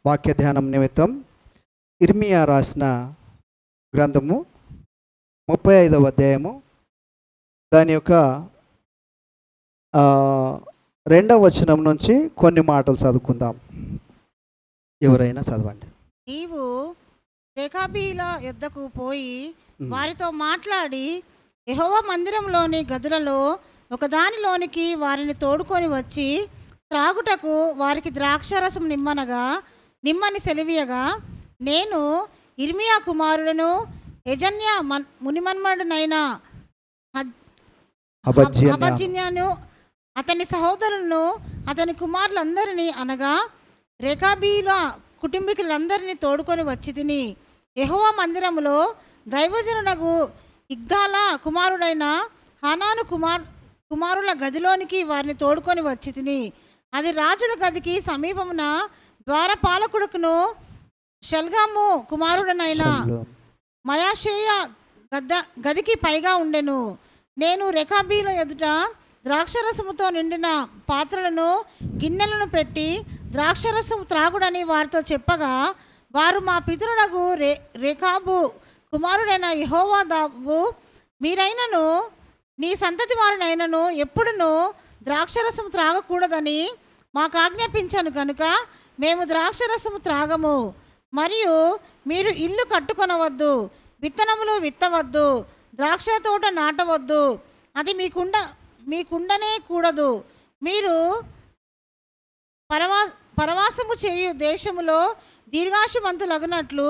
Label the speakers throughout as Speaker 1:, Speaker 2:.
Speaker 1: వాక్య ధ్యానం నిమిత్తం ఇర్మియా రాసిన గ్రంథము 35వ అధ్యాయము దాని యొక్క 2వ వచనం నుంచి కొన్ని మాటలు చదువుకుందాం. ఎవరైనా చదవండి.
Speaker 2: నీవు రేకాబీల యొద్దకు పోయి వారితో మాట్లాడి యెహోవా మందిరంలోని గదులలో ఒకదానిలోనికి వారిని తోడుకొని వచ్చి త్రాగుటకు వారికి ద్రాక్షారసం నిమ్మని సెలవీయగా, నేను ఇర్మియా కుమారుడును యజన్య మునిమన్మడునైన హబజ్జిన్యాను అతని సహోదరులను అతని కుమారులందరినీ అనగా రేకాబీల కుటుంబీకులందరినీ తోడుకొని వచ్చి తిని యెహోవా మందిరములో దైవజనునకు ఇగ్దాల కుమారుడైన హానాను కుమారుల గదిలోనికి వారిని తోడుకొని వచ్చి తిని అది రాజుల గదికి సమీపమున ద్వారపాలకుడుకును షల్గాము కుమారుడనైన మయాషేయ గదికి పైగా ఉండెను. నేను రేకాబీల ఎదుట ద్రాక్షరసముతో నిండిన పాత్రలను గిన్నెలను పెట్టి ద్రాక్షరసము త్రాగుడని వారితో చెప్పగా, వారు మా పితరులకు రేకాబు కుమారుడైన యెహోవాదావు మీరైనను నీ సంతతి వారినైనను ఎప్పుడునూ ద్రాక్షరసము త్రాగకూడదని మాకు ఆజ్ఞాపించాను కనుక మేము ద్రాక్షరసము త్రాగము. మరియు మీరు ఇల్లు కట్టుకొనవద్దు, విత్తనములు విత్తవద్దు, ద్రాక్ష తోట నాటవద్దు, అది మీకుండనే కూడదు. మీరు పరవాసము చేయు దేశములో దీర్ఘాయుమంతులగునట్లు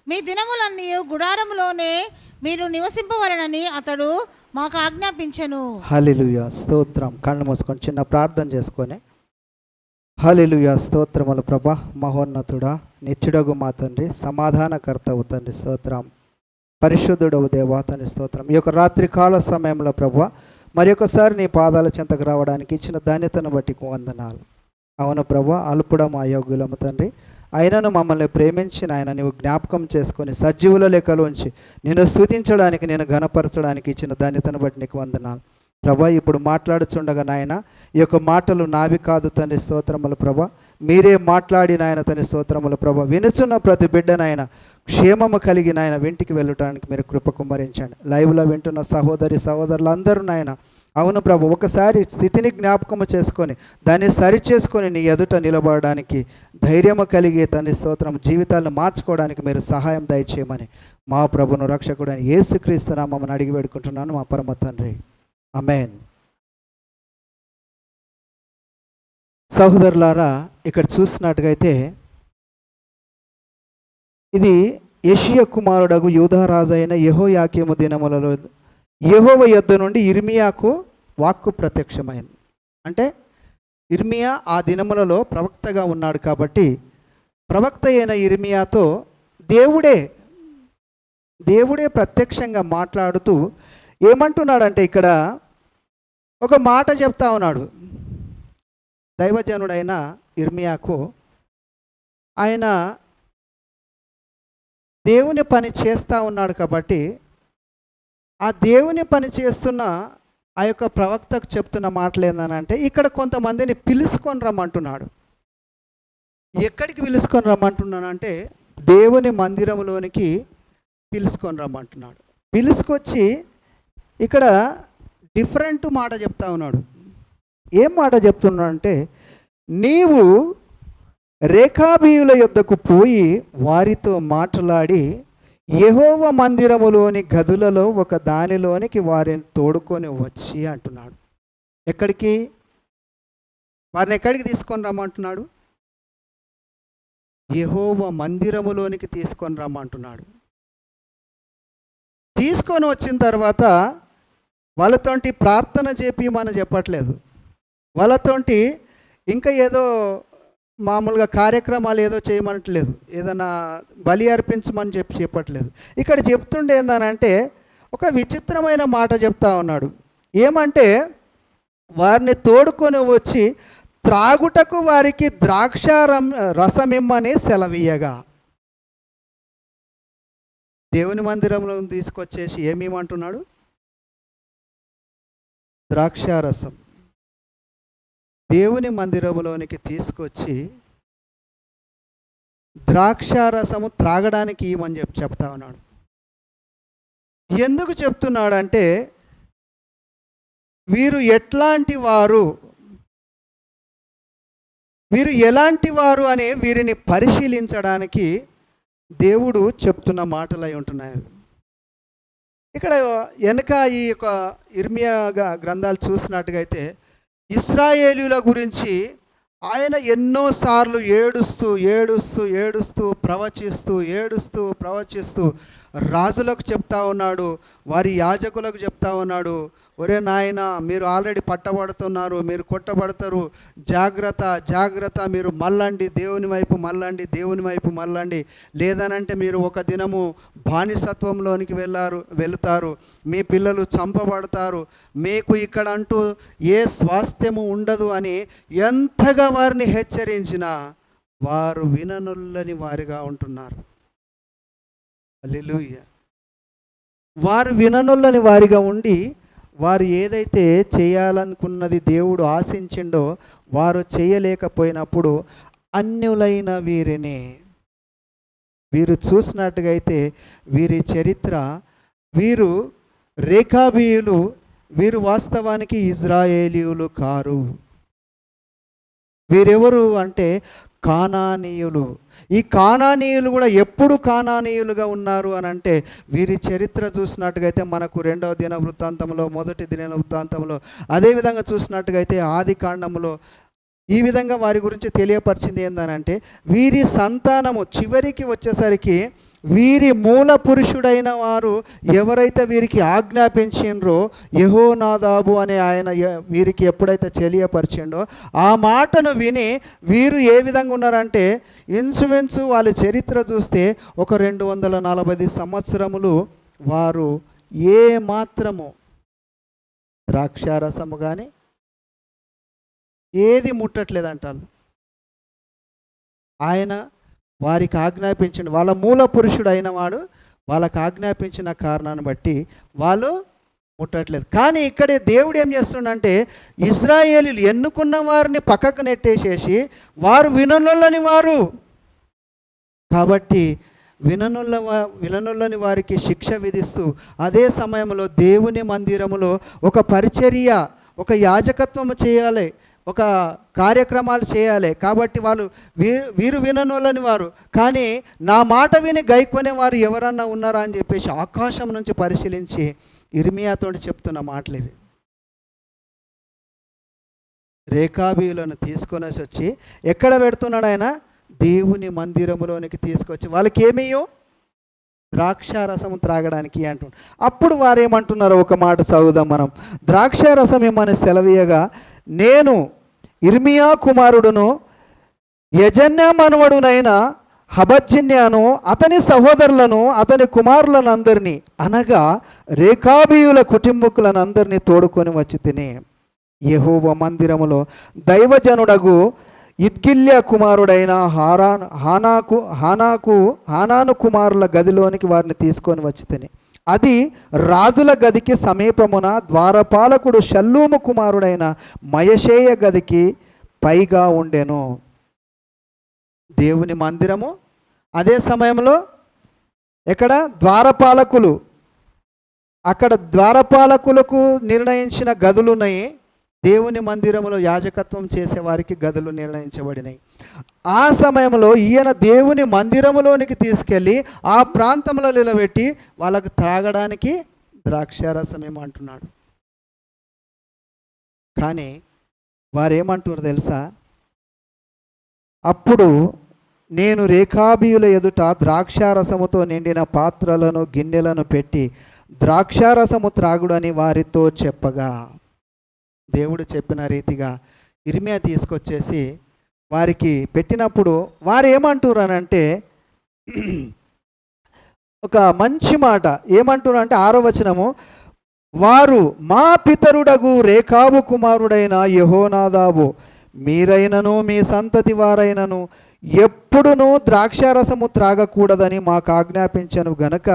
Speaker 2: మీ దినములన్నీ గుడారములోనే మీరు నివసింపవలెనని అతడు మాకు ఆజ్ఞాపించెను.
Speaker 1: హల్లెలూయా, స్తోత్రం. కళ్ళు మూసుకొని చిన్న ప్రార్థన చేసుకొని. హల్లెలూయా, స్తోత్రములు ప్రభా, మహోన్నతుడా, నిత్యుడగు మా తండ్రి, సమాధానకర్తవు తండ్రి, స్తోత్రం. పరిశుద్ధుడవు దేవా తండ్రి, స్తోత్రం. ఈ యొక్క రాత్రి కాల సమయంలో ప్రభా మరి ఒకసారి నీ పాదాల చెంతకు రావడానికి ఇచ్చిన ధాన్యతను బట్టి వందనాలు. అవును ప్రభా, అల్పుడము అయోగ్యులము తండ్రి, అయినను మమ్మల్ని ప్రేమించిన ఆయన నీవు జ్ఞాపకం చేసుకొని సజీవుల లెక్కలోంచి నేను స్తుతించడానికి, నేను ఘనపరచడానికి ఇచ్చిన ధాన్యతను బట్టి నీకు వందనాలు ప్రభా. ఇప్పుడు మాట్లాడుచుండగా నాయన ఈ యొక్క మాటలు నావి కాదు తండ్రి, స్తోత్రములు ప్రభా, మీరే మాట్లాడి నాయన తండ్రి, స్తోత్రములు ప్రభా. వినుచున్న ప్రతి బిడ్డనైనా క్షేమము కలిగి నాయన వెంటికి వెళ్ళటానికి మీరు కృప కుమ్మరించండి. లైవ్లో వింటున్న సహోదరులందరూ నాయన, అవును ప్రభు, ఒకసారి స్థితిని జ్ఞాపకము చేసుకొని దాన్ని సరిచేసుకొని నీ ఎదుట నిలబడడానికి ధైర్యము కలిగి తండ్రి, స్తోత్రం, జీవితాలను మార్చుకోవడానికి మీరు సహాయం దయచేయమని మా ప్రభును రక్షకుడు అని యేసుక్రీస్తు నామమున అడిగి వేడుకుంటున్నాను మా పరమ తండ్రి, ఆమేన్. సహోదరులారా, ఇక్కడ చూసినట్టుగైతే ఇది యోషీయా కుమారుడగు యూదారాజు అయిన యెహోయాకీము దినములలో యెహోవా యొద్ద నుండి ఇర్మియాకు వాక్కు ప్రత్యక్షమైంది. అంటే ఇర్మియా ఆ దినములలో ప్రవక్తగా ఉన్నాడు కాబట్టి ప్రవక్త అయిన ఇర్మియాతో దేవుడే ప్రత్యక్షంగా మాట్లాడుతూ ఏమంటున్నాడంటే, ఇక్కడ ఒక మాట చెప్తా ఉన్నాడు. దైవజనుడైన ఇర్మియాకు ఆయన దేవుని పని చేస్తూ ఉన్నాడు కాబట్టి ఆ దేవుని పని చేస్తున్న ఆ యొక్క ప్రవక్తకు చెప్తున్న మాటలు ఏంటంటే, ఇక్కడ కొంతమందిని పిలుచుకొని రమ్మంటున్నాడు. ఎక్కడికి పిలుచుకొని రమ్మంటున్నానంటే దేవుని మందిరంలోనికి పిలుచుకొని రమ్మంటున్నాడు. పిలుచుకొచ్చి ఇక్కడ డిఫరెంట్ మాట చెప్తా ఉన్నాడు. ఏం మాట చెప్తున్నాడంటే, నీవు రేకాబీయుల యొద్దకు పోయి వారితో మాట్లాడి యెహోవా మందిరములోని గదులలో ఒక దానిలోనికి వారిని తోడుకొని వచ్చి అంటున్నాడు. ఎక్కడికి? వారిని ఎక్కడికి తీసుకొని రమ్మంటున్నాడు? యెహోవా మందిరములోనికి తీసుకొని రమ్మంటున్నాడు. తీసుకొని వచ్చిన తర్వాత వాళ్ళతోటి ప్రార్థన చేపిమని చెప్పట్లేదు, వాళ్ళతోటి ఇంకా ఏదో మామూలుగా కార్యక్రమాలు ఏదో చేయమనట్లేదు, ఏదైనా బలి అర్పించమని చెప్పట్లేదు. ఇక్కడ చెప్తుండే ఏందనంటే ఒక విచిత్రమైన మాట చెప్తా ఉన్నాడు. ఏమంటే, వారిని తోడుకొని వచ్చి త్రాగుటకు వారికి ద్రాక్ష రసమిమ్మని సెలవీయగా, దేవుని మందిరంలో తీసుకొచ్చేసి ఏమేమంటున్నాడు? ద్రాక్షారసం. దేవుని మందిరంలోనికి తీసుకొచ్చి ద్రాక్షారసము త్రాగడానికి ఇవ్వమని చెప్తా ఉన్నాడు. ఎందుకు చెప్తున్నాడంటే వీరు ఎట్లాంటి వారు, వీరు ఎలాంటి వారు అని వీరిని పరిశీలించడానికి దేవుడు చెప్తున్న మాటలై ఉంటున్నాయి. ఇక్కడ వెనక ఈ యొక్క ఇర్మియా గ్రంథాలు చూసినట్టుగా అయితే ఇశ్రాయేలీయుల గురించి ఆయన ఎన్నోసార్లు ఏడుస్తూ ప్రవచిస్తూ రాజులకు చెప్తా ఉన్నాడు, వారి యాజకులకు చెప్తా ఉన్నాడు, ఒరే నాయన మీరు ఆల్రెడీ పట్టబడుతున్నారు, మీరు కొట్టబడతారు, జాగ్రత్త, మీరు మళ్ళండి, దేవుని వైపు మళ్ళండి, లేదనంటే మీరు ఒక దినము బానిసత్వంలోనికి వెళుతారు, మీ పిల్లలు చంపబడతారు, మీకు ఇక్కడ అంటూ ఏ స్వాస్థ్యము ఉండదు అని ఎంతగా వారిని హెచ్చరించినా వారు విననొల్లని వారిగా ఉంటున్నారు. హల్లెలూయా. వారు విననొల్లని వారిగా ఉండి వారు ఏదైతే చేయాలనుకున్నది దేవుడు ఆశించిండో వారు చేయలేకపోయినప్పుడు అన్యులైన వీరు చూసినట్టుగా అయితే వీరి చరిత్ర, వీరు రేకాబీయులు, వీరు వాస్తవానికి ఇజ్రాయేలీయులు కారు. వీరెవరు అంటే కానానీయులు. ఈ కానానీయులు కూడా ఎప్పుడు కానానీయులుగా ఉన్నారు అని అంటే వీరి చరిత్ర చూసినట్టుగా అయితే మనకు 2వ దిన వృత్తాంతంలో, 1వ దిన వృత్తాంతంలో, అదేవిధంగా చూసినట్టుగా అయితే ఆది కాండంలో ఈ విధంగా వారి గురించి తెలియపరిచింది ఏందనంటే వీరి సంతానము చివరికి వచ్చేసరికి వీరి మూల పురుషుడైన వారు ఎవరైతే వీరికి ఆజ్ఞాపించిండ్రో యెహోనాదాబు అనే ఆయన వీరికి ఎప్పుడైతే తెలియపరిచిండో ఆ మాటను విని వీరు ఏ విధంగా ఉన్నారంటే ఇన్సుమెన్సు వాళ్ళ చరిత్ర చూస్తే ఒక 240 సంవత్సరములు వారు ఏ మాత్రము ద్రాక్షారసము కానీ ఏది ముట్టట్లేదంటారు. ఆయన వారికి ఆజ్ఞాపించిన వాళ్ళ మూల పురుషుడు అయిన వాడు వాళ్ళకి ఆజ్ఞాపించిన కారణాన్ని బట్టి వాళ్ళు ముట్టట్లేదు. కానీ ఇక్కడే దేవుడు ఏం చేస్తుండంటే ఇశ్రాయేలీయులు ఎన్నుకున్న వారిని పక్కకు నెట్టేసేసి విననొల్లని వారు కాబట్టి విననొల్లని వారికి శిక్ష విధిస్తూ అదే సమయంలో దేవుని మందిరములో ఒక పరిచర్య, ఒక యాజకత్వము చేయాలి, ఒక కార్యక్రమాలు చేయాలి. కాబట్టి వీరు విననొల్లని వారు, కానీ నా మాట విని గైకొనే వారు ఎవరన్నా ఉన్నారా అని చెప్పేసి ఆకాశం నుంచి పరిశీలించి ఇర్మియాతో చెప్తున్న మాటలు ఇవి. రేకాబీయులను తీసుకొని వచ్చి ఎక్కడ పెడుతున్నాడు ఆయన? దేవుని మందిరములోనికి తీసుకొచ్చి వాళ్ళకి ఏమయ్యో ద్రాక్షారసం త్రాగడానికి అంటున్నాడు. అప్పుడు వారేమంటున్నారో ఒక మాట చదువుదాం మనం. ద్రాక్షారసం ఏమని సెలవీయగా, నేను ఇర్మియా కుమారుడును యజన్యా మనవడునైన హబజ్జిన్యాను అతని సహోదరులను అతని కుమారులను అందరినీ అనగా రేకాబీయుల కుటుంబకులను అందరినీ తోడుకొని వచ్చి తిని యెహోవా మందిరములో దైవజనుడగు ఇద్గిల్యా కుమారుడైన హానాను కుమారుల గదిలోనికి వారిని తీసుకొని వచ్చి తిని అది రాజుల గదికి సమీపమున ద్వారపాలకుడు షల్లూము కుమారుడైన మయషేయ గదికి పైగా ఉండెను. దేవుని మందిరము అదే సమయంలో ఎక్కడ ద్వారపాలకులు, అక్కడ ద్వారపాలకులకు నిర్ణయించిన గదులున్నాయి. దేవుని మందిరంలో యాజకత్వం చేసేవారికి గదులు నిర్ణయించబడినాయి. ఆ సమయంలో ఈయన దేవుని మందిరములోనికి తీసుకెళ్ళి ఆ ప్రాంతంలో నిలబెట్టి వాళ్ళకు త్రాగడానికి ద్రాక్షారసం ఏమంటున్నాడు. కానీ వారేమంటున్నారు తెలుసా? అప్పుడు నేను రేకాబీయుల ఎదుట ద్రాక్షారసముతో నిండిన పాత్రలను గిన్నెలను పెట్టి ద్రాక్షారసము త్రాగుడని వారితో చెప్పగా, దేవుడు చెప్పిన రీతిగా ఇర్మియా తీసుకొచ్చేసి వారికి పెట్టినప్పుడు వారు ఏమంటున్నారంటే ఒక మంచి మాట ఏమంటున్నారంటే 6వ వచనము, వారు మా పితరుడగు రేకాబు కుమారుడైన యెహోనాదాబు మీరైనను మీ సంతతి వారైనను ఎప్పుడునూ ద్రాక్షారసము త్రాగకూడదని మాకు ఆజ్ఞాపించను గనక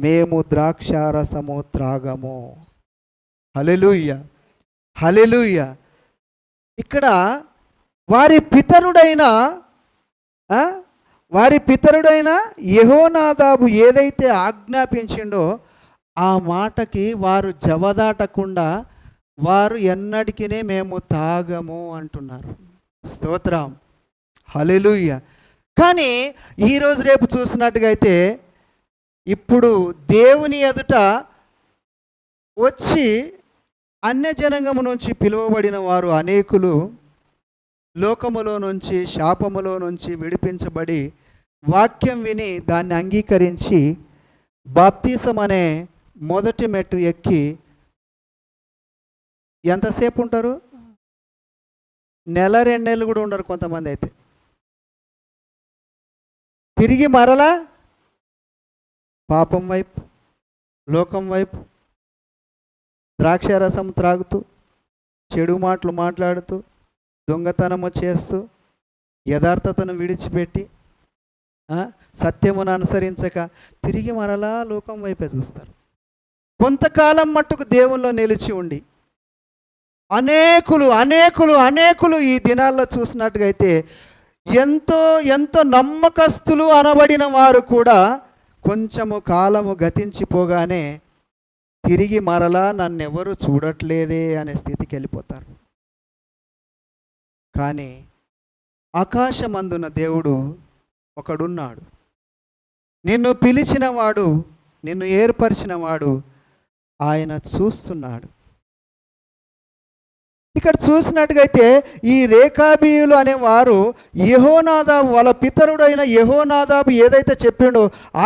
Speaker 1: మేము ద్రాక్షారసము త్రాగము. హల్లెలూయా, హల్లెలూయా. ఇక్కడ వారి పితరుడైన వారి పితరుడైన యెహోనాదాబు ఏదైతే ఆజ్ఞాపించిండో ఆ మాటకి వారు జవదాటకుండా వారు ఎన్నటికీ మేము తాగము అంటున్నారు. స్తోత్రం, హల్లెలూయా. కానీ ఈరోజు రేపు చూసినట్టుగా అయితే ఇప్పుడు దేవుని ఎదుట వచ్చి అన్యజనాంగము నుంచి పిలువబడిన వారు అనేకులు లోకములో నుంచి శాపములో నుంచి విడిపించబడి వాక్యం విని దాన్ని అంగీకరించి బాప్తీసం అనే మొదటి మెట్టు ఎక్కి ఎంతసేపు ఉంటారు? నెల 2 నెలలు కూడా ఉండరు కొంతమంది అయితే. తిరిగి మరలా పాపం వైపు, లోకం వైపు, ద్రాక్షారసం త్రాగుతూ, చెడు మాటలు మాట్లాడుతూ, దొంగతనము చేస్తూ, యథార్థతను విడిచిపెట్టి, సత్యమును అనుసరించక తిరిగి మరలా లోకం వైపే చూస్తారు. కొంతకాలం మట్టుకు దేవుల్లో నిలిచి ఉండి అనేకులు అనేకులు అనేకులు ఈ దినాల్లో చూసినట్టుగా అయితే ఎంతో ఎంతో నమ్మకస్తులు అనబడిన వారు కూడా కొంచెము కాలము గతించిపోగానే తిరిగి మరలా నన్నెవరు చూడట్లేదే అనే స్థితికి వెళ్ళిపోతారు. కానీ ఆకాశమందున దేవుడు ఒకడున్నాడు. నిన్ను పిలిచినవాడు, నిన్ను ఏర్పరిచినవాడు ఆయన చూస్తున్నాడు. ఇక్కడ చూసినట్టుగైతే ఈ రేకాబీయులు అనేవారు యెహోనాదాబు వాళ్ళ పితరుడైన యెహోనాదాబు ఏదైతే చెప్పిండో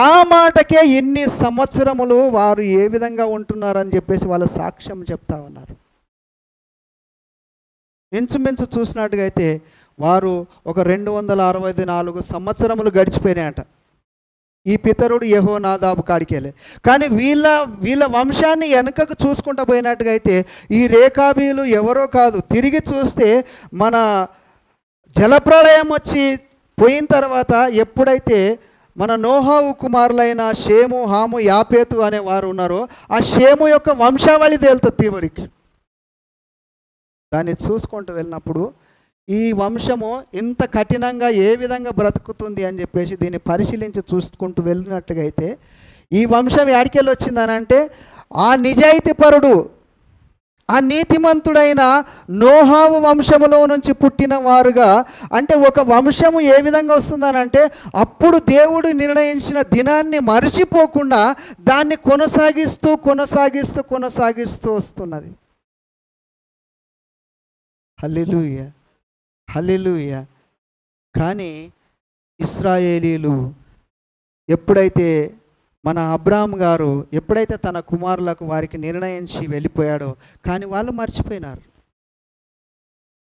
Speaker 1: ఆ మాటకే ఇన్ని సంవత్సరములు వారు ఏ విధంగా ఉంటున్నారని చెప్పేసి వాళ్ళ సాక్ష్యం చెప్తా ఉన్నారు. ఇంచుమించు చూసినట్టుగైతే వారు ఒక 264 సంవత్సరములు గడిచిపోయినాయట ఈ పితరుడు యెహోనాదాబు కాడికి వెళ్ళి. కానీ వీళ్ళ వంశాన్ని వెనుకకు చూసుకుంటూ పోయినట్టుగా అయితే ఈ రేకాబీలు ఎవరో కాదు. తిరిగి చూస్తే మన జలప్రళయం వచ్చి పోయిన తర్వాత ఎప్పుడైతే మన నోహావు కుమారులైన షేము, హాము, యాపేతు అనే వారు ఉన్నారో ఆ షేము యొక్క వంశావళి తేలుతుంది చివరికి. దాన్ని చూసుకుంటూ వెళ్ళినప్పుడు ఈ వంశము ఇంత కఠినంగా ఏ విధంగా బ్రతుకుతుంది అని చెప్పేసి దీన్ని పరిశీలించి చూసుకుంటూ వెళ్ళినట్టుగా అయితే ఈ వంశం ఎక్కడికెళ్ళి వచ్చిందనంటే ఆ నిజాయితీపరుడు, ఆ నీతిమంతుడైన నోహావు వంశములో నుంచి పుట్టిన వారుగా, అంటే ఒక వంశము ఏ విధంగా వస్తుందనంటే అప్పుడు దేవుడు నిర్ణయించిన దినాన్ని మరిచిపోకుండా దాన్ని కొనసాగిస్తూ కొనసాగిస్తూ కొనసాగిస్తూ వస్తున్నది. హల్లెలూయా, హల్లెలూయా. కానీ ఇశ్రాయేలీలు ఎప్పుడైతే మన అబ్రాహాము గారు ఎప్పుడైతే తన కుమారులకు వారికి నిర్ణయించి వెళ్ళిపోయాడో కానీ వాళ్ళు మర్చిపోయినారు.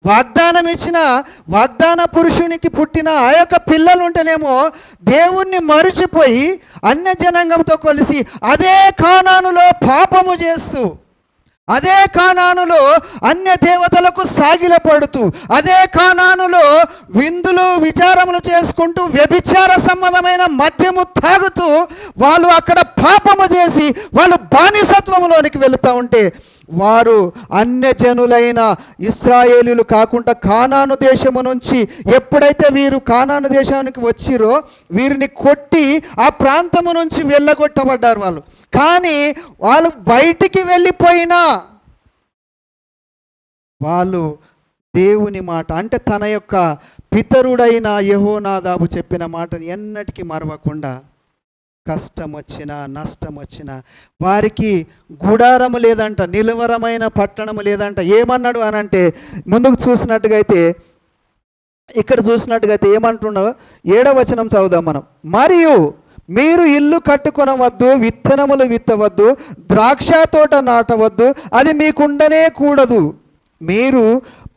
Speaker 1: వాగ్దానం ఇచ్చిన వాగ్దాన పురుషునికి పుట్టిన ఆ యొక్క పిల్లలు ఉంటేనేమో దేవుణ్ణి మరిచిపోయి అన్య జనాంగంతో కలిసి అదే కానానులో పాపము చేస్తూ, అదే కానానులో అన్య దేవతలకు సాగిలపడుతూ, అదే కానానులో విందులు విచారములు చేసుకుంటూ వ్యభిచార సంబంధమైన మద్యము తాగుతూ వాళ్ళు అక్కడ పాపము చేసి వాళ్ళు బానిసత్వములోనికి వెళుతూ ఉంటే వారు అన్యజనులైన ఇశ్రాయేలీలు కాకుండా కానాను దేశము నుంచి ఎప్పుడైతే వీరు కానాను దేశానికి వచ్చిరో వీరిని కొట్టి ఆ ప్రాంతము నుంచి వెళ్ళగొట్టబడ్డారు వాళ్ళు. కానీ వాళ్ళు బయటికి వెళ్ళిపోయినా వాళ్ళు దేవుని మాట, అంటే తన యొక్క పితరుడైన యెహోనాదాబు చెప్పిన మాటను ఎన్నటికీ మరవకుండా కష్టం వచ్చినా నష్టం వచ్చినా వారికి గుడారము లేదంట, నిలువరమైన పట్టణము లేదంట. ఏమన్నాడు అనంటే ముందుకు చూసినట్టుగా అయితే ఇక్కడ చూసినట్టుగా అయితే ఏమంటున్నారో 7వ వచనం చదువుదాం మనం. మరియు మీరు ఇల్లు కట్టుకొనవద్దు, విత్తనములు విత్తవద్దు, ద్రాక్ష తోట నాటవద్దు, అది మీకుండనే కూడదు. మీరు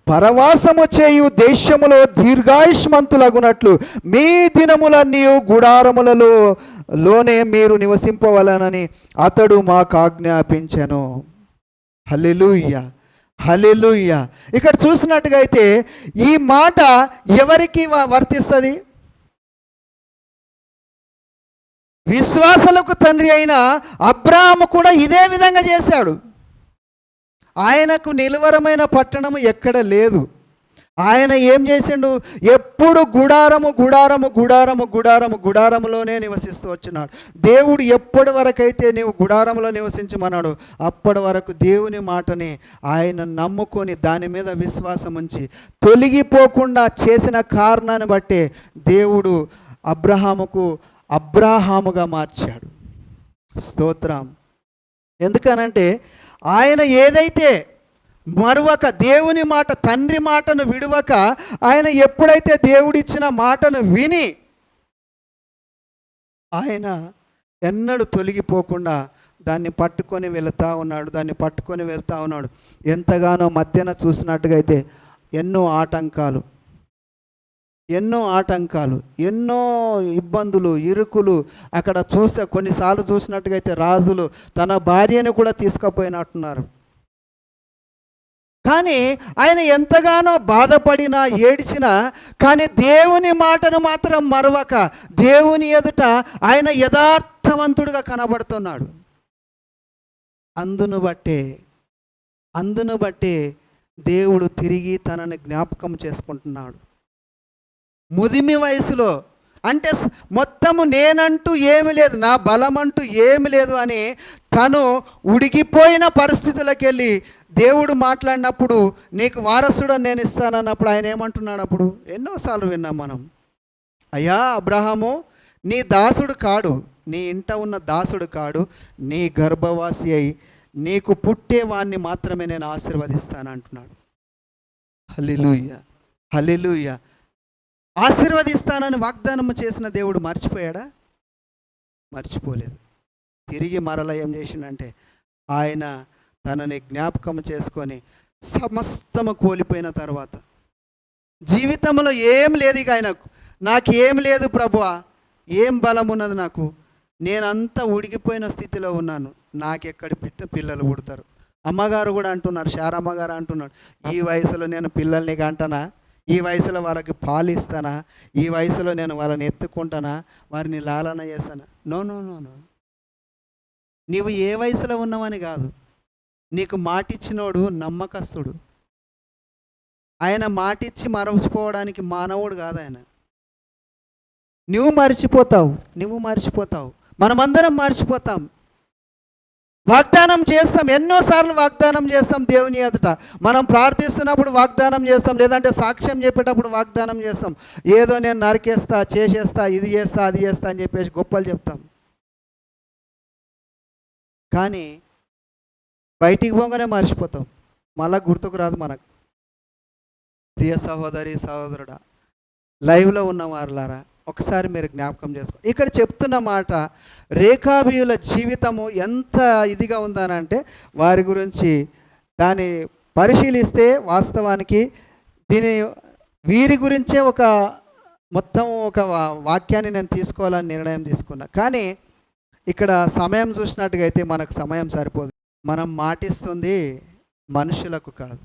Speaker 1: పరవాసము చేయు దేశములో దీర్ఘాయుష్మంతులగునట్లు మీ దినములన్నీ గుడారములలోనే మీరు నివసింపవలనని అతడు మాకు ఆజ్ఞాపించెను. హల్లెలూయా, హల్లెలూయా. ఇక్కడ చూసినట్టుగా అయితే ఈ మాట ఎవరికి వర్తిస్తుంది? విశ్వాసులకు తండ్రి అయిన అబ్రాహాము కూడా ఇదే విధంగా చేశాడు. ఆయనకు నిలువరమైన పట్టణము ఎక్కడ లేదు. ఆయన ఏం చేసిండు? ఎప్పుడు గుడారములోనే నివసిస్తూ వచ్చినాడు. దేవుడు ఎప్పటి వరకైతే నీవు గుడారంలో నివసించమన్నాడు, అప్పటి వరకు దేవుని మాటని ఆయన నమ్ముకొని దాని మీద విశ్వాసం ఉంచి తొలగిపోకుండా చేసిన కారణాన్ని బట్టే దేవుడు అబ్రాహాముగా మార్చాడు. స్తోత్రం. ఎందుకనంటే ఆయన ఏదైతే మరువక, దేవుని మాట, తండ్రి మాటను విడువక, ఆయన ఎప్పుడైతే దేవుడిచ్చిన మాటను విని ఆయన ఎన్నడూ తొలగిపోకుండా దాన్ని పట్టుకొని వెళ్తూ ఉన్నాడు. ఎంతగానో మధ్యన చూసినట్టుగా అయితే ఎన్నో ఆటంకాలు, ఎన్నో ఇబ్బందులు, ఇరుకులు. అక్కడ చూస్తే కొన్నిసార్లు చూసినట్టుగా అయితే రాజులు తన భార్యను కూడా తీసుకుపోయినట్టున్నారు. కానీ ఆయన ఎంతగానో బాధపడినా, ఏడ్చినా, కానీ దేవుని మాటను మాత్రం మరవక దేవుని ఎదుట ఆయన యథార్థవంతుడిగా కనబడుతున్నాడు. అందును బట్టే దేవుడు తిరిగి తనని జ్ఞాపకం చేసుకుంటున్నాడు. ముదిమి వయసులో, అంటే మొత్తము నేనంటూ ఏమి లేదు, నా బలమంటూ ఏమి లేదు అని తను ఉడిగిపోయిన పరిస్థితులకు వెళ్ళి దేవుడు మాట్లాడినప్పుడు నీకు వారసుడు నేను ఇస్తానన్నప్పుడు ఆయన ఏమంటున్నాడు? అప్పుడు ఎన్నోసార్లు విన్నాం మనం, అయ్యా అబ్రహాము, నీ దాసుడు కాడు, నీ ఇంట ఉన్న దాసుడు కాడు, నీ గర్భవాసి అయి నీకు పుట్టేవాణ్ణి మాత్రమే నేను ఆశీర్వదిస్తాను అంటున్నాడు. హల్లెలూయా. ఆశీర్వదిస్తానని వాగ్దానం చేసిన దేవుడు మర్చిపోయాడా? మర్చిపోలేదు. తిరిగి మరల ఏం చేసిండంటే ఆయన తనని జ్ఞాపకం చేసుకొని సమస్తము కోల్పోయిన తర్వాత, జీవితంలో ఏం లేదు ఇక ఆయనకు, నాకేం లేదు ప్రభువా, ఏం బలం ఉన్నది నాకు, నేనంతా ఉడికిపోయిన స్థితిలో ఉన్నాను, నాకెక్కడి పిల్లలు పుడతారు. అమ్మగారు కూడా అంటున్నారు, శారమ్మగారు అంటున్నాడు, ఈ వయసులో నేను పిల్లల్ని కంటానా, ఈ వయసులో వాళ్ళకి పాలు ఇస్తానా, ఈ వయసులో నేను వాళ్ళని ఎత్తుకుంటానా, వారిని లాలన చేస్తానా? నో, నీవు ఏ వయసులో ఉన్నావని కాదు, నీకు మాటిచ్చినోడు నమ్మకస్తుడు. ఆయన మాటిచ్చి మరచిపోవడానికి మానవుడు కాదు ఆయన. నువ్వు మర్చిపోతావు, మనమందరం మర్చిపోతాం. వాగ్దానం చేస్తాం, ఎన్నోసార్లు వాగ్దానం చేస్తాం దేవుని ఎదుట. మనం ప్రార్థిస్తున్నప్పుడు వాగ్దానం చేస్తాం, లేదంటే సాక్ష్యం చెప్పేటప్పుడు వాగ్దానం చేస్తాం. ఏదో నేను నరికేస్తా, చేసేస్తా, ఇది చేస్తా, అది చేస్తా అని చెప్పేసి గొప్పలు చెప్తాం. కానీ బయటికి పోగానే మర్చిపోతాం, మళ్ళా గుర్తుకు రాదు మనకు. ప్రియ సహోదరి సహోదరుడా, లైవ్లో ఉన్న వారులారా, ఒకసారి మీరు జ్ఞాపకం చేసుకోండి. ఇక్కడ చెప్తున్న మాట, రేఖాబీయుల జీవితము ఎంత ఇదిగా ఉందనంటే వారి గురించి దాన్ని పరిశీలిస్తే వాస్తవానికి వీరి గురించే మొత్తం ఒక వాక్యాన్ని నేను తీసుకోవాలని నిర్ణయం తీసుకున్నా. కానీ ఇక్కడ సమయం చూసినట్టుగా అయితే మనకు సమయం సరిపోదు. మనం మాటిస్తుంది మనుషులకు కాదు,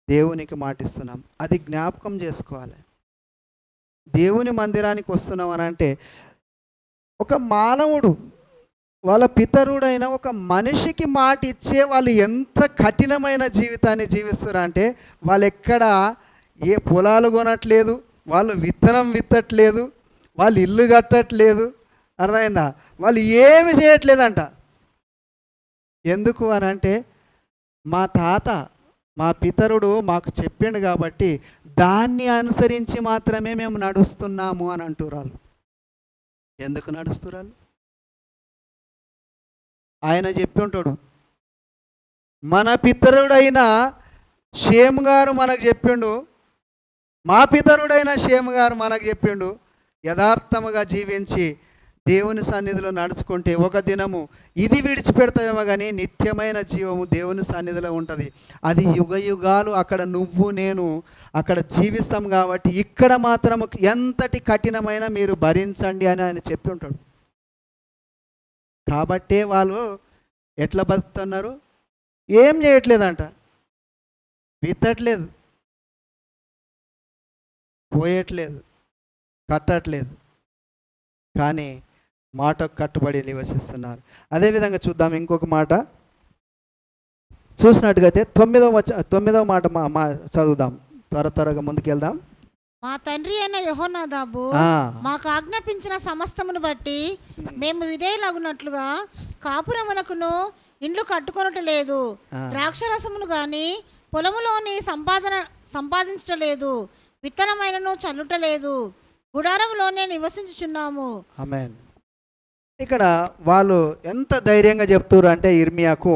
Speaker 1: దేవునికి మాటిస్తున్నాం. అది జ్ఞాపకం చేసుకోవాలి. దేవుని మందిరానికి వస్తున్నాం అని అంటే ఒక మానవుడు, వాళ్ళ పితరుడైన ఒక మనిషికి మాట ఇచ్చే వాళ్ళు ఎంత కఠినమైన జీవితాన్ని జీవిస్తారంటే, వాళ్ళు ఎక్కడ ఏ పొలాలు కొనట్లేదు, వాళ్ళు విత్తనం విత్తట్లేదు, వాళ్ళు ఇల్లు కట్టట్లేదు, అర్థమైందా? వాళ్ళు ఏమి చేయట్లేదంట. ఎందుకు అని అంటే మా పితరుడు మాకు చెప్పిండు కాబట్టి దాన్ని అనుసరించి మాత్రమే మేము నడుస్తున్నాము అని అంటున్నారు. ఎందుకు నడుస్తున్నారు? ఆయన చెప్పి ఉంటాడు, మన పితరుడైన షేము గారు మనకు చెప్పిండు, మా పితరుడైన షేము గారు మనకు చెప్పిండు, యథార్థముగా జీవించి దేవుని సన్నిధిలో నడుచుకుంటే ఒక దినము ఇది విడిచిపెడతామేమో కానీ నిత్యమైన జీవము దేవుని సన్నిధిలో ఉంటుంది. అది యుగ యుగాలు అక్కడ నువ్వు నేను అక్కడ జీవిస్తాం కాబట్టి ఇక్కడ మాత్రం ఎంతటి కఠినమైన మీరు భరించండి అని ఆయన చెప్పి ఉంటాడు. కాబట్టే వాళ్ళు ఎట్లా బతుకుతున్నారు? ఏం చేయట్లేదంట, విత్తట్లేదు, పోయట్లేదు, కట్టట్లేదు, కానీ మాటకు కట్టుబడి నివసిస్తున్నారు. అదేవిధంగా చూద్దాం ఇంకొక మాట, చూసినట్టుగైతే 9వ మాట చదువుదాం, త్వరగా ముందుకెళ్దాం.
Speaker 2: మా తండ్రి అయిన యెహోనాదాబు మాకు ఆజ్ఞాపించిన సమస్తమును బట్టి మేము విధేయులగునట్లుగా కాపురమునకును ఇండ్లు కట్టుకొనటలేదు, ద్రాక్షరసమును గాని పొలములోని సంపాదించటలేదు, విత్తనమైనను చల్లుటలేదు, గుడారంలోనే నివసించుచున్నాము.
Speaker 1: ఆమేన్. ఇక్కడ వాళ్ళు ఎంత ధైర్యంగా చెప్తున్నారు అంటే ఇర్మియాకు,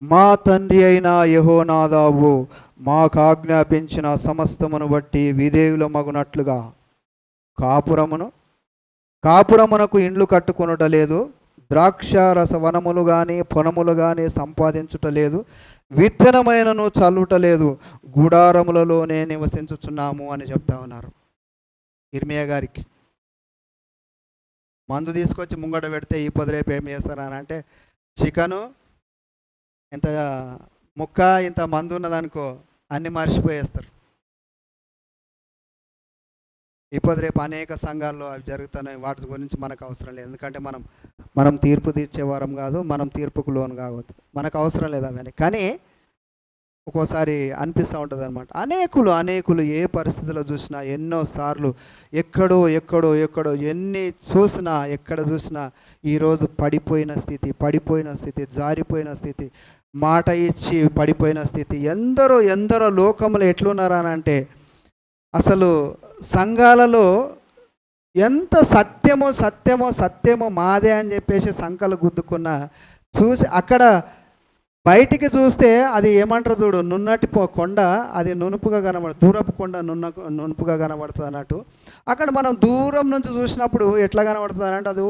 Speaker 1: మా తండ్రి అయిన యెహోనాదాబు మాకు ఆజ్ఞాపించిన సమస్తమును బట్టి విధేయుల మగునట్లుగా కాపురమునకు ఇండ్లు కట్టుకొనుటలేదు, ద్రాక్షారస వనములు కానీ పొనములు కానీ సంపాదించుటలేదు, విత్తనమైనను చల్లుటలేదు, గుడారములలోనే నివసించుచున్నాము అని చెప్తా ఉన్నారు ఇర్మియా గారికి. మందు తీసుకొచ్చి ముంగట పెడితే ఈ పొద్దురేపు ఏం చేస్తారని అంటే, చికెను ఇంత ముక్క ఇంత మందు ఉన్నదనుకో అన్నీ మర్చిపోయేస్తారు. ఈ పొద్దురేపు అనేక సంఘాల్లో అవి జరుగుతున్నాయి. వాటి గురించి మనకు అవసరం లేదు, ఎందుకంటే మనం తీర్పు తీర్చేవారం కాదు, మనం తీర్పుకు లోను కావద్దు, మనకు అవసరం లేదు అవన్నీ. కానీ ఒక్కోసారి అనిపిస్తూ ఉంటుంది అనమాట. అనేకులు ఏ పరిస్థితిలో చూసినా ఎన్నోసార్లు ఎక్కడో ఎన్ని చూసినా ఎక్కడ చూసినా ఈరోజు పడిపోయిన స్థితి, జారిపోయిన స్థితి, మాట ఇచ్చి పడిపోయిన స్థితి. ఎందరో లోకములు ఎట్లున్నారనంటే, అసలు సంఘాలలో ఎంత సత్యమో మాదే అని చెప్పేసి సంకలు గుద్దుకున్న చూసి అక్కడ బయటికి చూస్తే అది ఏమంటారు చూడు, నున్నటి కొండ అది నునుపుగా కనబడుతుంది, దూరపు కొండ నునుపుగా కనబడుతుంది అన్నట్టు. అక్కడ మనం దూరం నుంచి చూసినప్పుడు ఎట్లా కనబడుతుంది అంటే అది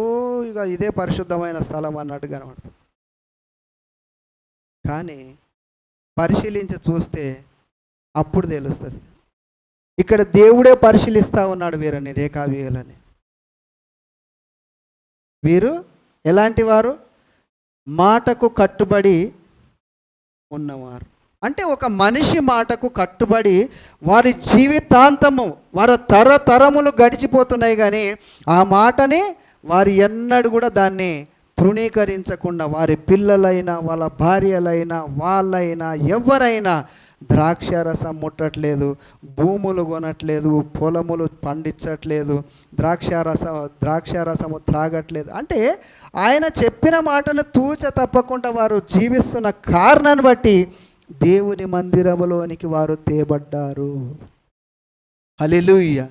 Speaker 1: ఇక ఇదే పరిశుద్ధమైన స్థలం అన్నట్టు కనబడుతుంది. కానీ పరిశీలించి చూస్తే అప్పుడు తెలుస్తుంది, ఇక్కడ దేవుడే పరిశీలిస్తూ ఉన్నాడు వీరని, రేఖావీయులని. వీరు ఎలాంటి వారు? మాటకు కట్టుబడి ఉన్నవారు. అంటే ఒక మనిషి మాటకు కట్టుబడి వారి జీవితాంతము, వారి తరతరములు గడిచిపోతున్నాయి, కానీ ఆ మాటని వారు ఎన్నడూ కూడా దాన్ని తృణీకరించకుండా వారి పిల్లలైనా వాళ్ళ భార్యలైనా వాళ్ళైనా ఎవరైనా ద్రాక్షారసం ముట్టట్లేదు, భూములు కొనట్లేదు, పొలములు పండించట్లేదు, ద్రాక్షారసము త్రాగట్లేదు. అంటే ఆయన చెప్పిన మాటను తూచ తప్పకుండా వారు జీవిస్తున్న కారణాన్ని బట్టి దేవుని మందిరములోనికి వారు తేబడ్డారు. హల్లెలూయా.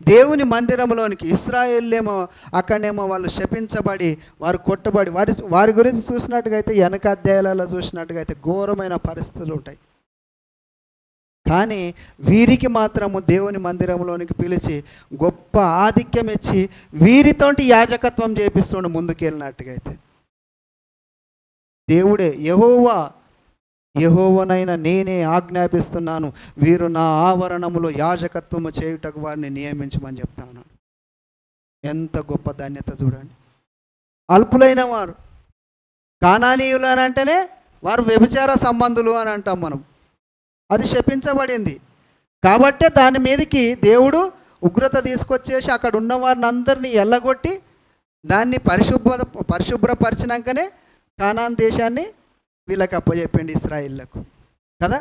Speaker 1: దేవుని మందిరంలోనికి ఇశ్రాయేలేమో అక్కడనేమో వాళ్ళు శపించబడి వారు కొట్టబడి వారి గురించి చూసినట్టుగా అయితే వెనక అధ్యాయాలలో చూసినట్టుగా అయితే ఘోరమైన పరిస్థితులు ఉంటాయి. కానీ వీరికి మాత్రము దేవుని మందిరంలోనికి పిలిచి గొప్ప ఆధిక్యం ఇచ్చి వీరితోటి యాజకత్వం చేపిస్తుండు ముందుకెళ్ళినట్టుగా అయితే. దేవుడే యెహోవానైన నేనే ఆజ్ఞాపిస్తున్నాను, వీరు నా ఆవరణములో యాజకత్వము చేయుటకు వారిని నియమించమని చెప్తా ఉన్నాను. ఎంత గొప్ప ధన్యత చూడండి. అల్పులైన వారు కానానీయులు అని అంటేనే వారు వ్యభిచార సంబంధులు అని అంటాం మనం. అది శపించబడింది కాబట్టే దాని మీదకి దేవుడు ఉగ్రత తీసుకొచ్చేసి అక్కడ ఉన్న వారిని అందరినీ ఎల్లగొట్టి దాన్ని పరిశుభ్రపరిచినాకనే కానాన్ దేశాన్ని వీళ్ళకి అప్పచెప్పిండి, ఇశ్రాయేళ్లకు కదా.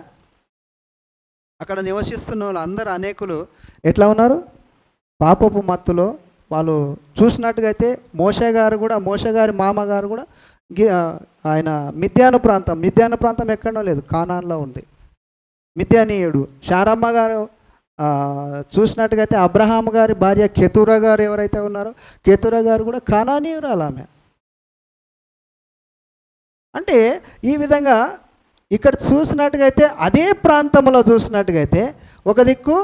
Speaker 1: అక్కడ నివసిస్తున్న వాళ్ళు అందరూ అనేకులు ఎట్లా ఉన్నారు? పాపపు మత్తులో వాళ్ళు చూసినట్టుగా అయితే మోషే గారి మామగారు కూడా ఆయన మిద్యాను ప్రాంతం ఎక్కడో లేదు, కానాన్లో ఉంది. మిద్యానీయుడు శారమ్మ గారు చూసినట్టుగా అయితే అబ్రహాం గారి భార్య కెతురా గారు ఎవరైతే ఉన్నారో కెతురా గారు కూడా కానానీయురాలు ఆమె. అంటే ఈ విధంగా ఇక్కడ చూసినట్టుగా అయితే అదే ప్రాంతంలో చూసినట్టుగా అయితే ఒక దిక్కు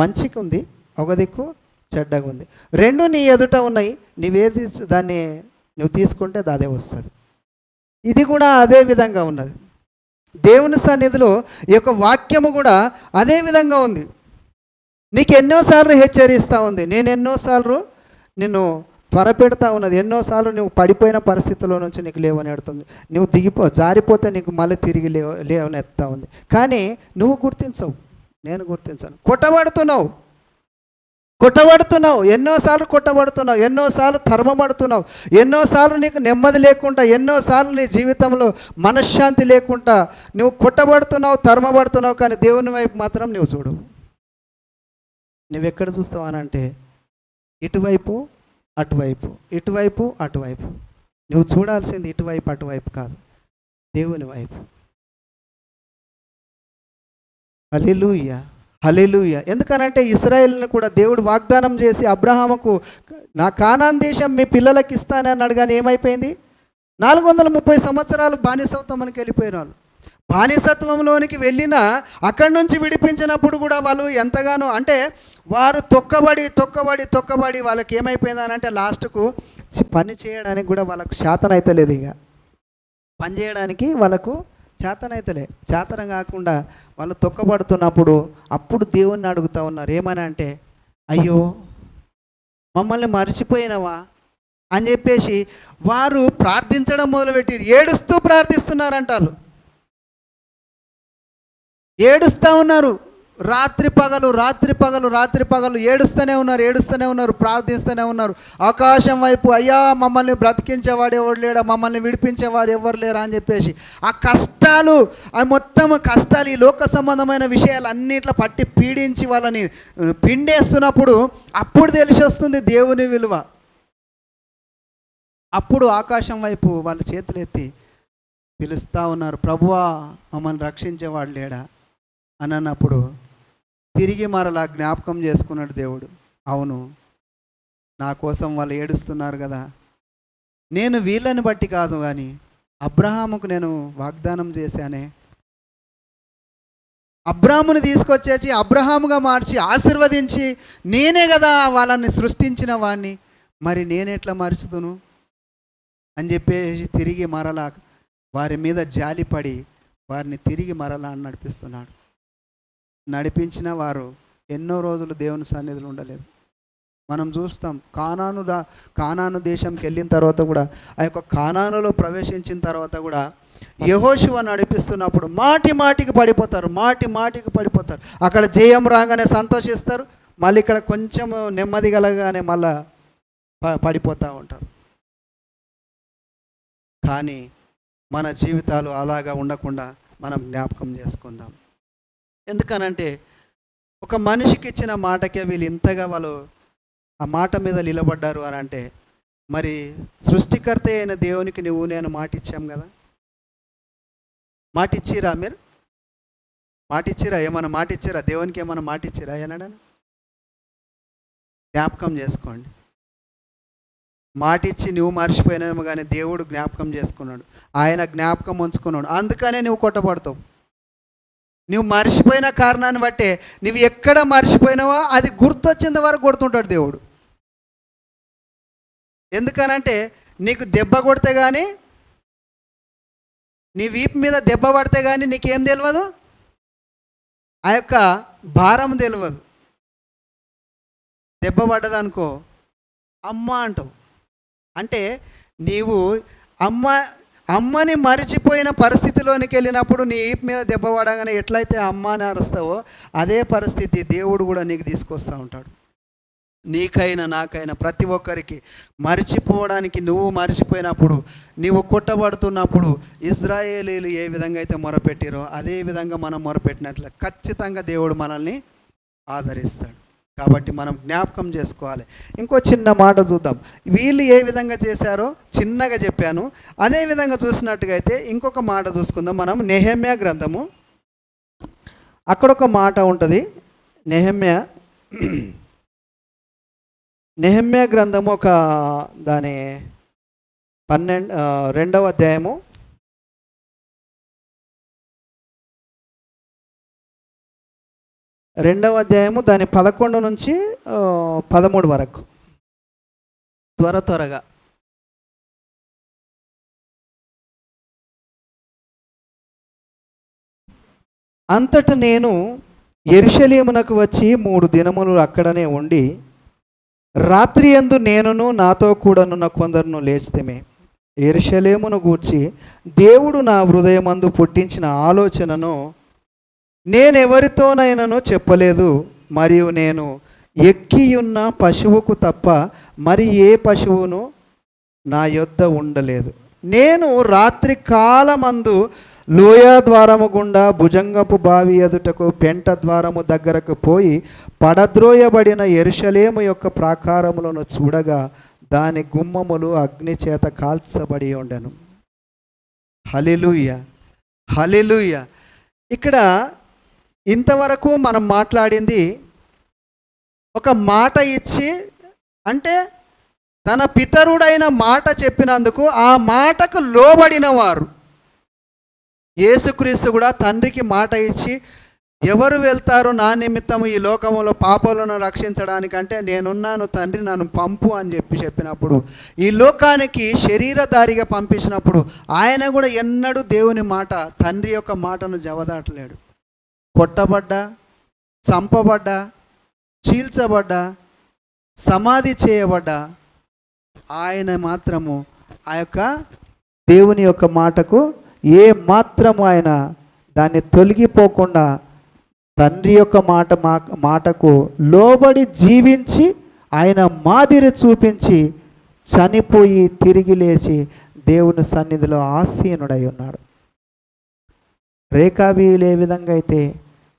Speaker 1: మంచిగా ఉంది, ఒక దిక్కు చెడ్డగా ఉంది. రెండు నీ ఎదుట ఉన్నాయి, నీవేది దాన్ని నువ్వు తీసుకుంటే అదే వస్తుంది. ఇది కూడా అదే విధంగా ఉన్నది. దేవుని సన్నిధిలో ఈ యొక్క వాక్యము కూడా అదే విధంగా ఉంది. నీకు ఎన్నోసార్లు హెచ్చరిస్తూ ఉంది, నేను ఎన్నోసార్లు నిన్ను త్వరపెడతా ఉన్నది, ఎన్నోసార్లు నువ్వు పడిపోయిన పరిస్థితుల్లో నుంచి నీకు లేవని ఎడుతుంది, నువ్వు జారిపోతే నీకు మళ్ళీ తిరిగి లేవని ఎత్తా ఉంది. కానీ నువ్వు గుర్తించవు, నేను గుర్తించాను. కొట్టబడుతున్నావు, ఎన్నోసార్లు కొట్టబడుతున్నావు, ఎన్నోసార్లు తరమబడుతున్నావు, ఎన్నోసార్లు నీకు నెమ్మది లేకుండా, ఎన్నోసార్లు నీ జీవితంలో మనశ్శాంతి లేకుండా నువ్వు కొట్టబడుతున్నావు, తరమబడుతున్నావు. కానీ దేవుని వైపు మాత్రం నువ్వు చూడు. నువ్వెక్కడ చూస్తావు అని అంటే ఇటువైపు అటువైపు, ఇటువైపు అటువైపు. నువ్వు చూడాల్సింది ఇటువైపు అటువైపు కాదు, దేవుని వైపు. హల్లెలూయా, హల్లెలూయా. ఎందుకనంటే ఇశ్రాయేలును కూడా దేవుడు వాగ్దానం చేసి అబ్రహాముకు నా కానాన్ దేశం మీ పిల్లలకి ఇస్తానన్నాడు. కానీ ఏమైపోయింది? 430 సంవత్సరాలు బానిసత్వంలోకి వెళ్ళిపోయిన వాళ్ళు. బానిసత్వంలోనికి వెళ్ళినా అక్కడి నుంచి విడిపించినప్పుడు కూడా వాళ్ళు ఎంతగానో అంటే వారు తొక్కబడి వాళ్ళకి ఏమైపోయిందని అంటే లాస్ట్కు పని చేయడానికి కూడా వాళ్ళకు శాతనైతే లేదు. ఇక పని చేయడానికి వాళ్ళకు చేతన కాకుండా వాళ్ళు తొక్కబడుతున్నప్పుడు అప్పుడు దేవుణ్ణి అడుగుతూ ఉన్నారు. ఏమని అంటే, అయ్యో మమ్మల్ని మర్చిపోయినవా అని చెప్పేసి వారు ప్రార్థించడం మొదలుపెట్టి ఏడుస్తూ ప్రార్థిస్తున్నారంటారు. ఏడుస్తూ ఉన్నారు, రాత్రి పగలు ఏడుస్తూనే ఉన్నారు, ప్రార్థిస్తూనే ఉన్నారు. ఆకాశం వైపు, అయ్యా మమ్మల్ని బ్రతికించేవాడు ఎవరు లేడా, మమ్మల్ని విడిపించేవారు ఎవరు లేరా అని చెప్పేసి ఆ కష్టాలు, ఆ మొత్తం కష్టాలు, ఈ లోక సంబంధమైన విషయాలు అన్నిట్లో పట్టి పీడించి వాళ్ళని పిండేస్తున్నప్పుడు అప్పుడు తెలిసి వస్తుంది దేవుని విలువ. అప్పుడు ఆకాశం వైపు వాళ్ళ చేతులు ఎత్తి పిలుస్తూ ఉన్నారు, ప్రభువా మమ్మల్ని రక్షించేవాడు లేడా అని అన్నప్పుడు తిరిగి మరలా జ్ఞాపకం చేసుకున్నాడు దేవుడు. అవును, నా కోసం వాళ్ళు ఏడుస్తున్నారు కదా, నేను వీళ్ళని బట్టి కాదు కానీ అబ్రహాముకు నేను వాగ్దానం చేశానే, అబ్రాహాముని తీసుకొచ్చేసి అబ్రహాముగా మార్చి ఆశీర్వదించి నేనే కదా వాళ్ళని సృష్టించిన వాడిని, మరి నేనెట్లా మరుచుతును అని చెప్పేసి తిరిగి మరలా వారి మీద జాలిపడి వారిని తిరిగి మరలా నడిపిస్తున్నాడు. నడిపించిన వారు ఎన్నో రోజులు దేవుని సన్నిధిలో ఉండలేదు. మనం చూస్తాం కానాను దేశంకి వెళ్ళిన తర్వాత కూడా, ఆ యొక్క కానానులో ప్రవేశించిన తర్వాత కూడా యెహోషువ నడిపిస్తున్నప్పుడు మాటికి పడిపోతారు. అక్కడ జయం రాగానే సంతోషిస్తారు, మళ్ళీ ఇక్కడ కొంచెం నెమ్మది కలగానే మళ్ళా పడిపోతూ ఉంటారు. కానీ మన జీవితాలు అలాగా ఉండకుండా మనం జ్ఞాపకం చేసుకుందాం. ఎందుకనంటే ఒక మనిషికి ఇచ్చిన మాటకే వీళ్ళు ఇంతగా వాళ్ళు ఆ మాట మీద నిలబడ్డారు అని అంటే, మరి సృష్టికర్త అయిన దేవునికి నువ్వు నేను మాట ఇచ్చాం కదా. మాట ఇచ్చిరా మీరు? ఏమన్నా మాట ఇచ్చిరా? దేవునికి ఏమన్నా మాట ఇచ్చిరా ఏనాడని? జ్ఞాపకం చేసుకోండి. మాట ఇచ్చి నువ్వు మర్చిపోయినావేమో కానీ దేవుడు జ్ఞాపకం చేసుకున్నాడు, ఆయన జ్ఞాపకం ఉంచుకున్నాడు. అందుకనే నువ్వు కొట్టబడతావు. నువ్వు మర్చిపోయిన కారణాన్ని బట్టే నువ్వు ఎక్కడ మర్చిపోయినావో అది గుర్తొచ్చేంత వరకు కొడుతుంటాడు దేవుడు. ఎందుకనంటే నీకు దెబ్బ కొడితే కానీ, నీ వీపు మీద దెబ్బ పడితే కానీ నీకేం తెలియదు, ఆ యొక్క భారం తెలియదు. దెబ్బ పడ్డదనుకో అమ్మ అంటావు. అంటే నీవు అమ్మని మరిచిపోయిన పరిస్థితిలోనికి వెళ్ళినప్పుడు నీ ఈపు మీద దెబ్బ పడగానే ఎట్లయితే అమ్మ అని అరుస్తావో అదే పరిస్థితి దేవుడు కూడా నీకు తీసుకొస్తూ ఉంటాడు. నీకైనా నాకైనా ప్రతి ఒక్కరికి మరిచిపోవడానికి, నువ్వు మరిచిపోయినప్పుడు, నీవు కొట్టబడుతున్నప్పుడు ఇశ్రాయేలీలు ఏ విధంగా అయితే మొరపెట్టిరో అదే విధంగా మనం మొరపెట్టినట్లు ఖచ్చితంగా దేవుడు మనల్ని ఆదరిస్తాడు. కాబట్టి మనం జ్ఞాపకం చేసుకోవాలి. ఇంకో చిన్న మాట చూద్దాం. వీళ్ళు ఏ విధంగా చేశారో చిన్నగా చెప్పాను. అదే విధంగా చూసినట్టుగా అయితే ఇంకొక మాట చూసుకుందాం మనం. నెహెమ్యా గ్రంథము, అక్కడ ఒక మాట ఉంటుంది. నెహెమ్యా గ్రంథము ఒక దాని 2వ అధ్యాయము 2వ అధ్యాయము దాని 11 నుంచి 13 వరకు త్వరగా. అంతట నేను యెరూషలేమునకు వచ్చి 3 దినములు అక్కడనే ఉండి రాత్రి యందు నేనును నాతో కూడానున్న కొందరును లేచితిమి. యెరూషలేమును గూర్చి దేవుడు నా హృదయమందు పుట్టించిన ఆలోచనను నేనెవరితోనైనాను చెప్పలేదు, మరియు నేను ఎక్కియున్న పశువుకు తప్ప మరి ఏ పశువును నా యొద్ద ఉండలేదు. నేను రాత్రి కాలమందు లోయ ద్వారము గుండా భుజంగపు బావి ఎదుటకు పెంట ద్వారము దగ్గరకు పోయి పడద్రోయబడిన యెరూషలేము యొక్క ప్రాకారములను చూడగా దాని గుమ్మములు అగ్ని చేత కాల్చబడి ఉండెను. హల్లెలూయా, హల్లెలూయా. ఇక్కడ ఇంతవరకు మనం మాట్లాడింది ఒక మాట ఇచ్చి, అంటే తన పితరుడైన మాట చెప్పినందుకు ఆ మాటకు లోబడిన వారు. యేసుక్రీస్తు కూడా తండ్రికి మాట ఇచ్చి, ఎవరు వెళ్తారు నా నిమిత్తము ఈ లోకములో పాపాలను రక్షించడానికంటే నేనున్నాను తండ్రి నన్ను పంపు అని చెప్పినప్పుడు, ఈ లోకానికి శరీరధారిగా పంపించినప్పుడు ఆయన కూడా ఎన్నడూ దేవుని మాట, తండ్రి యొక్క మాటను జవదాటలేడు. కొట్టబడ్డా, చంపబడ్డా, చీల్చబడ్డా, సమాధి చేయబడ్డా, ఆయన మాత్రము ఆ యొక్క దేవుని యొక్క మాటకు ఏ మాత్రము ఆయన దాన్ని తొలగిపోకుండా తండ్రి యొక్క మాటకు లోబడి జీవించి ఆయన మాదిరి చూపించి చనిపోయి తిరిగి లేచి దేవుని సన్నిధిలో ఆసీనుడై ఉన్నాడు. రేకాబీయులు ఏ విధంగా అయితే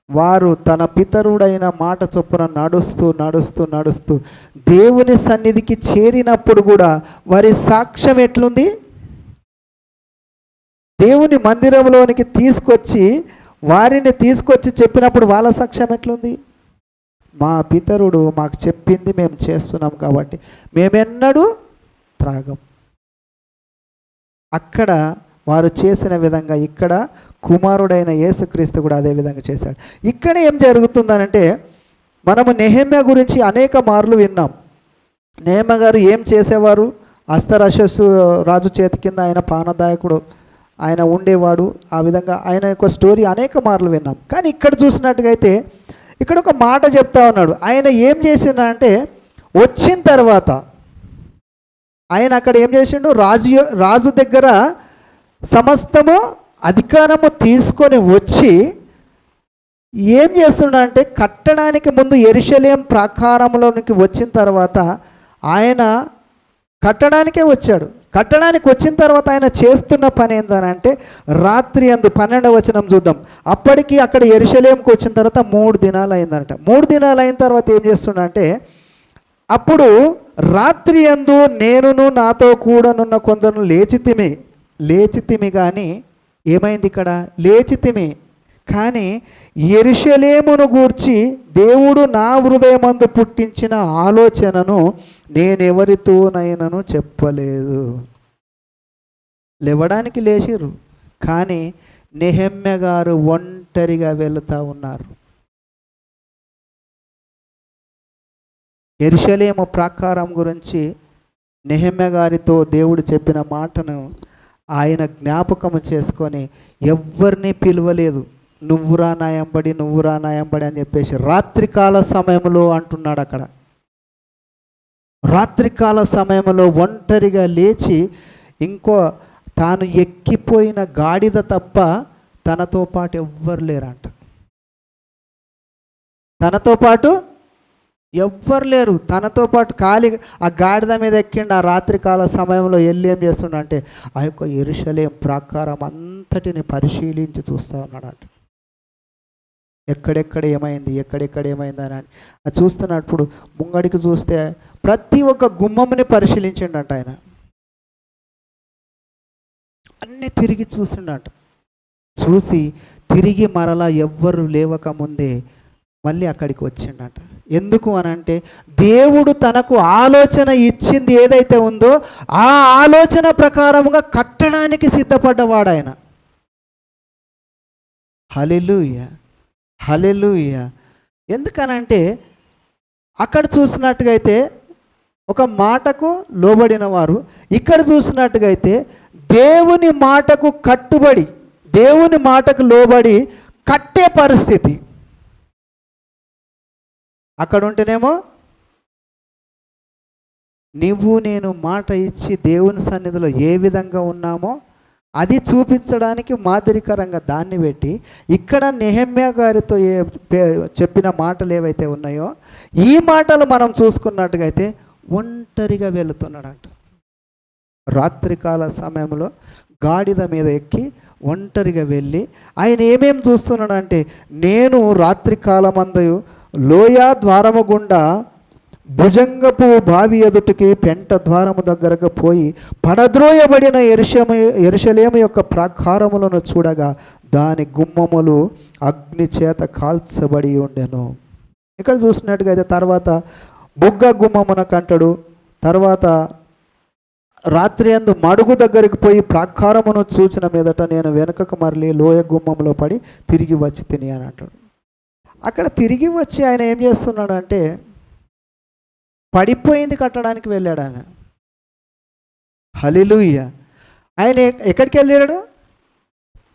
Speaker 1: వారు తన పితరుడైన మాట చొప్పున నడుస్తూ నడుస్తూ నడుస్తూ దేవుని సన్నిధికి చేరినప్పుడు కూడా వారి సాక్ష్యం ఎట్లుంది? దేవుని మందిరంలోనికి వారిని తీసుకొచ్చి చెప్పినప్పుడు వాళ్ళ సాక్ష్యం ఎట్లుంది? మా పితరుడు మాకు చెప్పింది మేము చేస్తున్నాం కాబట్టి మేమెన్నడూ త్రాగం. అక్కడ వారు చేసిన విధంగా ఇక్కడ కుమారుడైన యేసుక్రీస్తు కూడా అదే విధంగా చేశాడు. ఇక్కడ ఏం జరుగుతుందనంటే, మనము నెహెమ్యా గురించి అనేక మార్లు విన్నాం. నెహెమ్యా గారు ఏం చేసేవారు? అస్తరశస్సు రాజు చేతి కింద ఆయన పానదాయకుడు ఆయన ఉండేవాడు. ఆ విధంగా ఆయన యొక్క స్టోరీ అనేక మార్లు విన్నాం. కానీ ఇక్కడ చూసినట్టుగా అయితే ఇక్కడ ఒక మాట చెప్తా ఉన్నాడు. ఆయన ఏం చేసిందంటే, వచ్చిన తర్వాత ఆయన అక్కడ ఏం చేసిండు? రాజు దగ్గర సమస్తము అధికారము తీసుకొని వచ్చి ఏం చేస్తున్నాడంటే, కట్టడానికి ముందు యెరూషలేము ప్రాకారంలోనికి వచ్చిన తర్వాత ఆయన కట్టడానికే వచ్చాడు. కట్టడానికి వచ్చిన తర్వాత ఆయన చేస్తున్న పని ఏంటనంటే, రాత్రి అందు 12వ వచనం చూద్దాం. అప్పటికి అక్కడ యెరూషలేముకు వచ్చిన తర్వాత 3 దినాలు అయిందనట. 3 దినాలు అయిన తర్వాత ఏం చేస్తున్నాడంటే, అప్పుడు రాత్రి అందు నేనును నాతో కూడానున్న కొందరు లేచితిమి కానీ ఏమైంది? ఇక్కడ లేచితిమి కానీ యెరూషలేమును గూర్చి దేవుడు నా హృదయమందు పుట్టించిన ఆలోచనను నేనెవరితోనైనను చెప్పలేదు. లేవడానికి లేచిర్రు కానీ నెహెమ్యా గారు ఒంటరిగా వెళుతూ ఉన్నారు. యెరూషలేము ప్రాకారం గురించి నెహెమ్యా గారితో దేవుడు చెప్పిన మాటను ఆయన జ్ఞాపకము చేసుకొని ఎవ్వరిని పిలవలేదు. నువ్వురా నాయంబడి అని చెప్పేసి రాత్రికాల సమయంలో అంటున్నాడు. అక్కడ రాత్రికాల సమయంలో ఒంటరిగా లేచి తాను ఎక్కిపోయిన గాడిద తప్ప తనతో పాటు ఎవ్వరు లేరంట. తనతో పాటు ఖాళీ ఆ గాడిద మీద ఎక్కిండు. ఆ రాత్రికాల సమయంలో వెళ్ళి ఏం చేస్తుండంటే ఆ యొక్క యెరూషలేము ప్రాకారం అంతటిని పరిశీలించి చూస్తూ ఉన్నాడంట. ఎక్కడెక్కడ ఏమైంది అని అది చూస్తున్నప్పుడు ముంగడికి చూస్తే ప్రతి ఒక్క గుమ్మముని పరిశీలించిండట. ఆయన అన్నీ తిరిగి చూసిండట. చూసి తిరిగి మరలా ఎవ్వరు లేవక ముందే మళ్ళీ అక్కడికి వచ్చిండట. ఎందుకు అనంటే, దేవుడు తనకు ఆలోచన ఇచ్చింది ఏదైతే ఉందో ఆ ఆలోచన ప్రకారముగా కట్టడానికి సిద్ధపడ్డవాడు ఆయన. హల్లెలూయా, హల్లెలూయా. ఎందుకనంటే అక్కడ చూసినట్టుగా అయితే ఒక మాటకు లోబడిన వారు, ఇక్కడ చూసినట్టుగా అయితే దేవుని మాటకు కట్టుబడి దేవుని మాటకు లోబడి కట్టే పరిస్థితి. అక్కడ ఉంటేనేమో నువ్వు నేను మాట ఇచ్చి దేవుని సన్నిధిలో ఏ విధంగా ఉన్నామో అది చూపించడానికి మాదిరికరంగా దాన్ని పెట్టి ఇక్కడ నెహెమ్యా గారితో చెప్పిన మాటలు ఏవైతే ఉన్నాయో ఈ మాటలు మనం చూసుకున్నట్టుగా అయితే ఒంటరిగా వెళుతున్నాడంట. రాత్రికాల సమయంలో గాడిద మీద ఎక్కి ఒంటరిగా వెళ్ళి ఆయన ఏమేమి చూస్తున్నాడంటే, నేను రాత్రికాలమందు లోయ ద్వారము గుండా భుజంగపు బావి ఎదుటికి పెంట ద్వారము దగ్గరకు పోయి పడద్రోయబడిన యెరూషలేము యొక్క ప్రాకారములను చూడగా దాని గుమ్మములు అగ్ని చేత కాల్చబడి ఉండెను. ఇక్కడ చూసినట్టుగా అయితే తర్వాత బుగ్గ గుమ్మమున కంటడు. తర్వాత రాత్రి అందు మడుగు దగ్గరికి పోయి ప్రాకారమును చూచిన మీదట నేను వెనుకకు మరలి లోయ గుమ్మంలో పడి తిరిగి వచ్చి తిని అని అంటాడు. అక్కడ తిరిగి వచ్చి ఆయన ఏం చేస్తున్నాడు అంటే పడిపోయింది కట్టడానికి వెళ్ళాడు ఆయన. హల్లెలూయా. ఆయన ఎక్కడికి వెళ్ళాడు?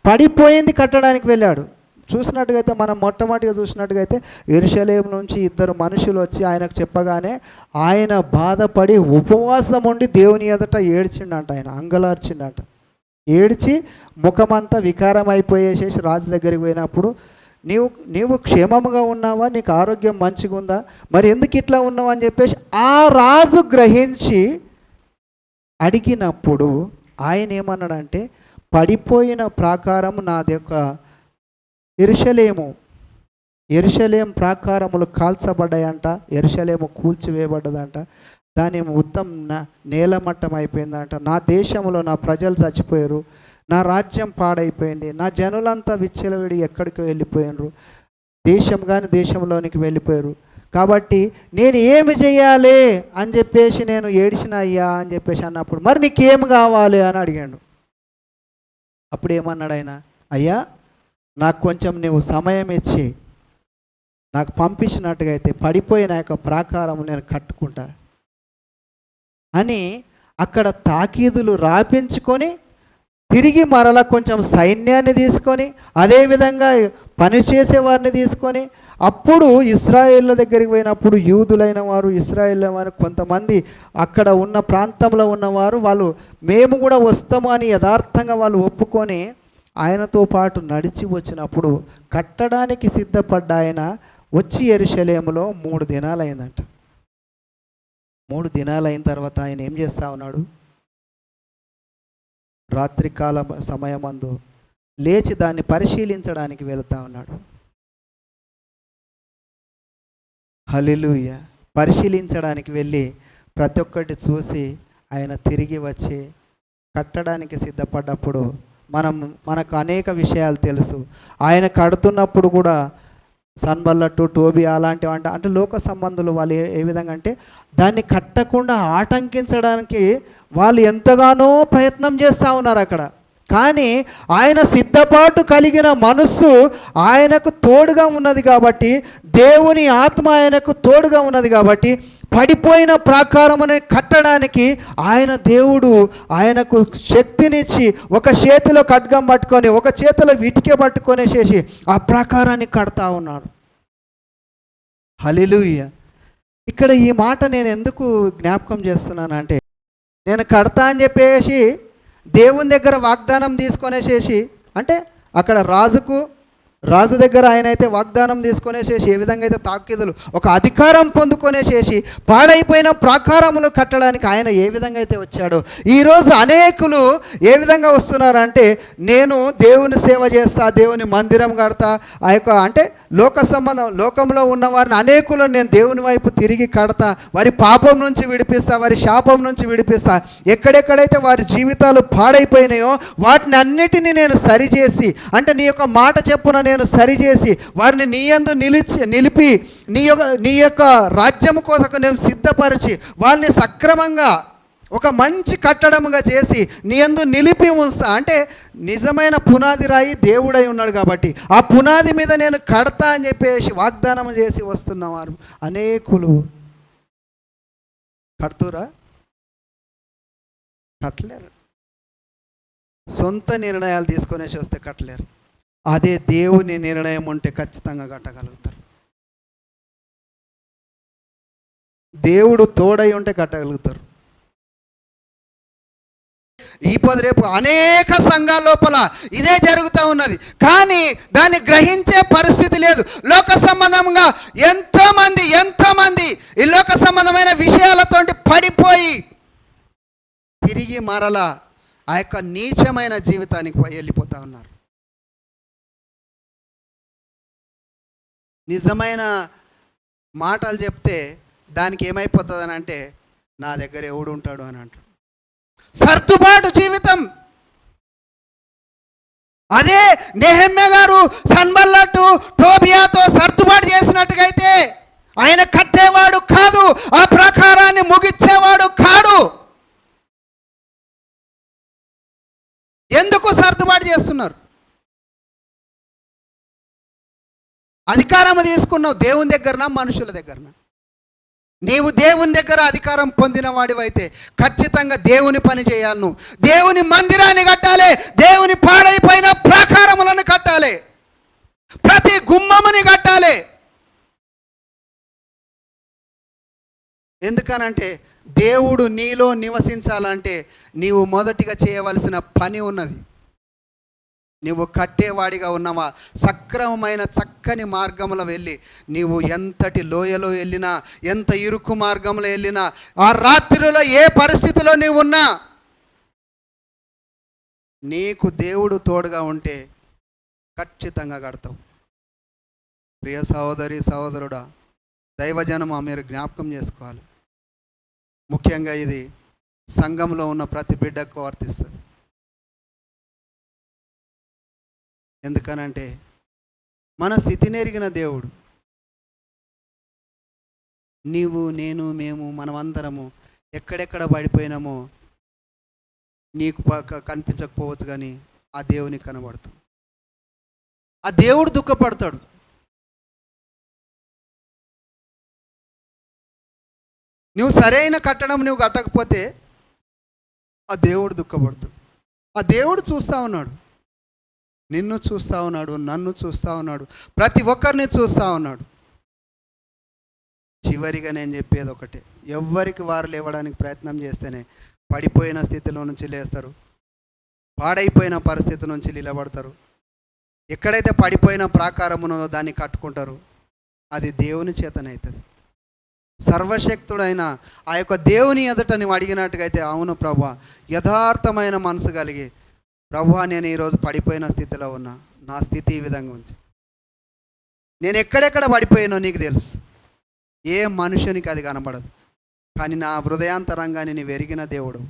Speaker 1: పడిపోయింది కట్టడానికి వెళ్ళాడు. చూసినట్టుగా అయితే మనం మొట్టమొదటిగా చూసినట్టుగా అయితే యెరూషలేము నుంచి ఇద్దరు మనుషులు వచ్చి ఆయనకు చెప్పగానే ఆయన బాధపడి ఉపవాసం ఉండి దేవుని ఎదుట ఏడ్చిండంట. ఆయన అంగలార్చిండంట. ఏడ్చి ముఖమంతా వికారం అయిపోయేసేసి రాజు దగ్గరికి పోయినప్పుడు నీవు క్షేమముగా ఉన్నావా, నీకు ఆరోగ్యం మంచిగా ఉందా, మరి ఎందుకు ఇట్లా ఉన్నావు అని చెప్పేసి ఆ రాజు గ్రహించి అడిగినప్పుడు ఆయన ఏమన్నాడంటే పడిపోయిన ప్రాకారం నాది యొక్క యెరూషలేము ప్రాకారములు కాల్చబడ్డాయంట. యెరూషలేము కూల్చివేయబడ్డదంట. దాని మొత్తం నేలమట్టం అయిపోయిందంట. నా దేశంలో నా ప్రజలు చచ్చిపోయారు, నా రాజ్యం పాడైపోయింది, నా జనులంతా విచ్చలవిడి ఎక్కడికి వెళ్ళిపోయినారు, దేశం కానీ దేశంలోనికి వెళ్ళిపోయారు. కాబట్టి నేను ఏమి చేయాలి అని చెప్పేసి నేను ఏడిచిన అయ్యా అని చెప్పేసి అన్నప్పుడు మరి నీకేం కావాలి అని అడిగాడు. అప్పుడు ఏమన్నాడు ఆయన, అయ్యా నాకు కొంచెం నువ్వు సమయం ఇచ్చి నాకు పంపించినట్టుగా అయితే పడిపోయిన యొక్క ప్రాకారం నేను కట్టుకుంటా అని అక్కడ తాకీదులు రాపించుకొని తిరిగి మరలా కొంచెం సైన్యాన్ని తీసుకొని అదేవిధంగా పనిచేసే వారిని తీసుకొని అప్పుడు ఇశ్రాయేళ్ల దగ్గరికి పోయినప్పుడు యూదులైన వారు ఇశ్రాయేల్ వారు కొంతమంది అక్కడ ఉన్న ప్రాంతంలో ఉన్నవారు వాళ్ళు మేము కూడా వస్తాము అని యథార్థంగా వాళ్ళు ఒప్పుకొని ఆయనతో పాటు నడిచి వచ్చినప్పుడు కట్టడానికి సిద్ధపడ్డ ఆయన వచ్చి యెరూషలేములో 3 దినాలు అయిందంట. 3 దినాలు అయిన తర్వాత ఆయన ఏం చేస్తా ఉన్నాడు? రాత్రికాల సమయమందు లేచి దాన్ని పరిశీలించడానికి వెళ్తా ఉన్నాడు. హల్లెలూయా. పరిశీలించడానికి వెళ్ళి ప్రతి ఒక్కటి చూసి ఆయన తిరిగి వచ్చి కట్టడానికి సిద్ధపడ్డప్పుడు మనకు అనేక విషయాలు తెలుసు. ఆయన కడుతున్నప్పుడు కూడా సన్బల్లట్టు టోబీ అలాంటివి అంటే లోక సంబంధులు వాళ్ళు ఏ విధంగా అంటే దాన్ని కట్టకుండా ఆటంకించడానికి వాళ్ళు ఎంతగానో ప్రయత్నం చేస్తూ ఉన్నారు అక్కడ. కానీ ఆయన సిద్ధపాటు కలిగిన మనస్సు ఆయనకు తోడుగా ఉన్నది కాబట్టి, దేవుని ఆత్మ ఆయనకు తోడుగా ఉన్నది కాబట్టి పడిపోయిన ప్రాకారముని కట్టడానికి ఆయన దేవుడు ఆయనకు శక్తినిచ్చి ఒక చేతిలో ఖడ్గం పట్టుకొని ఒక చేతిలో విటికే పట్టుకొనేసేసి ఆ ప్రాకారాన్ని కడతా ఉన్నారు. హల్లెలూయా. ఇక్కడ ఈ మాట నేను ఎందుకు జ్ఞాపకం చేస్తున్నానంటే నేను కడతా అని చెప్పేసి దేవుని దగ్గర వాగ్దానం తీసుకొనేసేసి అంటే అక్కడ రాజు దగ్గర ఆయన అయితే వాగ్దానం తీసుకొనేసేసి ఏ విధంగా అయితే తాకీదులు ఒక అధికారం పొందుకొనేసేసి పాడైపోయిన ప్రాకారములు కట్టడానికి ఆయన ఏ విధంగా అయితే వచ్చాడో ఈరోజు అనేకులు ఏ విధంగా వస్తున్నారంటే నేను దేవుని సేవ చేస్తా, దేవుని మందిరం కడతా, ఆ యొక్క అంటే లోకంలో ఉన్న వారిని అనేకులు నేను దేవుని వైపు తిరిగి కడతా, వారి పాపం నుంచి విడిపిస్తా, వారి శాపం నుంచి విడిపిస్తా, ఎక్కడెక్కడైతే వారి జీవితాలు పాడైపోయినాయో వాటిని అన్నిటినీ నేను సరిచేసి అంటే నీ యొక్క మాట చెప్పున నేను సరిచేసి వారిని నీ యందు నిలిపి నీ యొక్క రాజ్యము కోసం నేను సిద్ధపరిచి వాళ్ళని సక్రమంగా ఒక మంచి కట్టడముగా చేసి నీ యందు నిలిపి ఉంచుతా. అంటే నిజమైన పునాది రాయి దేవుడై ఉన్నాడు కాబట్టి ఆ పునాది మీద నేను కడతా అని చెప్పేసి వాగ్దానం చేసి వస్తున్నవారు అనేకులు కడుతురా? కట్టలేరు. సొంత నిర్ణయాలు తీసుకొనేసి వస్తే కట్టలేరు. అదే దేవుని నిర్ణయం ఉంటే ఖచ్చితంగా కట్టగలుగుతారు. దేవుడు తోడై ఉంటే కట్టగలుగుతారు.
Speaker 3: రేపు అనేక సంఘాల లోపల ఇదే జరుగుతూ ఉన్నది. కానీ దాన్ని గ్రహించే పరిస్థితి లేదు. లోక సంబంధంగా ఎంతోమంది ఈ లోక సంబంధమైన విషయాలతోటి పడిపోయి తిరిగి మరలా ఆ యొక్క నీచమైన జీవితానికి వెళ్ళిపోతూ ఉన్నారు. నిజమైన మాటలు చెప్తే దానికి ఏమైపోతుంది అని అంటే, నా దగ్గర ఎవడు ఉంటాడు అని అంటాడు. సర్దుబాటు జీవితం. అదే నెహెమ్యా గారు సన్బల్లటు టోబియాతో సర్దుబాటు చేసినట్టుగా అయితే ఆయన కట్టేవాడు కాదు, ఆ ప్రకారాన్ని ముగించేవాడు కాడు. ఎందుకు సర్దుబాటు చేస్తున్నారు? అధికారం తీసుకున్నావు దేవుని దగ్గరనా మనుషుల దగ్గరనా? నీవు దేవుని దగ్గర అధికారం పొందిన వాడివైతే ఖచ్చితంగా దేవుని పని చేయాలి. నువ్వు దేవుని మందిరాన్ని కట్టాలి, దేవుని పాడైపోయిన ప్రాకారములను కట్టాలి, ప్రతి గుమ్మముని కట్టాలి. ఎందుకనంటే దేవుడు నీలో నివసించాలంటే నీవు మొదటిగా చేయవలసిన పని ఉన్నది. నీవు కట్టేవాడిగా ఉన్నావా? సక్రమమైన చక్కని మార్గంలో వెళ్ళి నీవు ఎంతటి లోయలో వెళ్ళినా, ఎంత ఇరుకు మార్గంలో వెళ్ళినా, ఆ రాత్రిలో ఏ పరిస్థితిలో నీవు ఉన్నా నీకు దేవుడు తోడుగా ఉంటే ఖచ్చితంగా కడతావు. ప్రియ సహోదరి సహోదరుడా, దైవజనమా, మీరు జ్ఞాపకం చేసుకోవాలి. ముఖ్యంగా ఇది సంఘంలో ఉన్న ప్రతి బిడ్డకు వర్తిస్తుంది. ఎందుకనంటే మన స్థితిని ఎరిగిన దేవుడు. నీవు, నేను, మేము, మనమందరము ఎక్కడెక్కడ పడిపోయినామో నీకు కనిపించకపోవచ్చు, కానీ ఆ దేవునికి కనబడుతుంది. ఆ దేవుడు దుఃఖపడతాడు. నువ్వు సరైన కట్టడం నువ్వు కట్టకపోతే ఆ దేవుడు దుఃఖపడతాడు. ఆ దేవుడు చూస్తూ ఉన్నాడు, నిన్ను చూస్తూ ఉన్నాడు, నన్ను చూస్తూ ఉన్నాడు, ప్రతి ఒక్కరిని చూస్తూ ఉన్నాడు. చివరిగా నేను చెప్పేది ఒకటే, ఎవ్వరికి వారు లేవడానికి ప్రయత్నం చేస్తేనే పడిపోయిన స్థితిలో నుంచి లేస్తారు, పాడైపోయిన పరిస్థితి నుంచి నిలబడతారు. ఎక్కడైతే పడిపోయిన ప్రాకారం ఉన్నదో దాన్ని కట్టుకుంటారు. అది దేవుని చేతనవుతుంది. సర్వశక్తుడైన ఆ యొక్క దేవుని ఎదుట నువ్వు అడిగినట్టుగా అయితే, అవును ప్రభువా, యథార్థమైన మనసు కలిగి, ప్రభువా నేను ఈరోజు పడిపోయిన స్థితిలో ఉన్నా, నా స్థితి ఈ విధంగా ఉంది, నేను ఎక్కడెక్కడ పడిపోయానో నీకు తెలుసు. ఏ మనుషునికి అది కనబడదు, కానీ నా హృదయాంతరంగాన్ని నీవు ఎరిగిన దేవుడు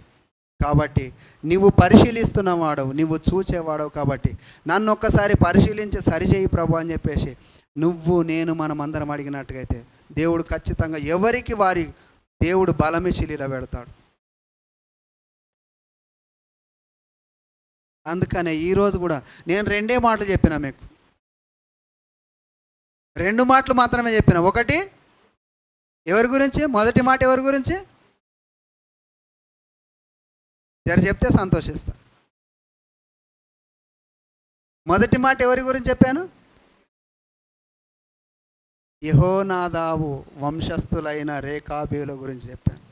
Speaker 3: కాబట్టి, నీవు పరిశీలిస్తున్నవాడవు, నీవు చూచేవాడవు కాబట్టి నన్ను ఒక్కసారి పరిశీలించి సరిచేయి ప్రభు అని చెప్పేసి నువ్వు నేను మనమందరం అడిగినట్టుగైతే దేవుడు ఖచ్చితంగా ఎవరికి వారి దేవుడు బలమిచ్చి నిలబెడతాడు. అందుకనే ఈరోజు కూడా నేను 2 మాటలు చెప్పిన, మీకు 2 మాటలు మాత్రమే చెప్పిన. ఒకటి ఎవరి గురించి? మొదటి మాట ఎవరి గురించి? జర చెప్తే సంతోషిస్తా. మొదటి మాట ఎవరి గురించి చెప్పాను? యెహోనాదాబు వంశస్థులైన రేకాబీల గురించి చెప్పాను.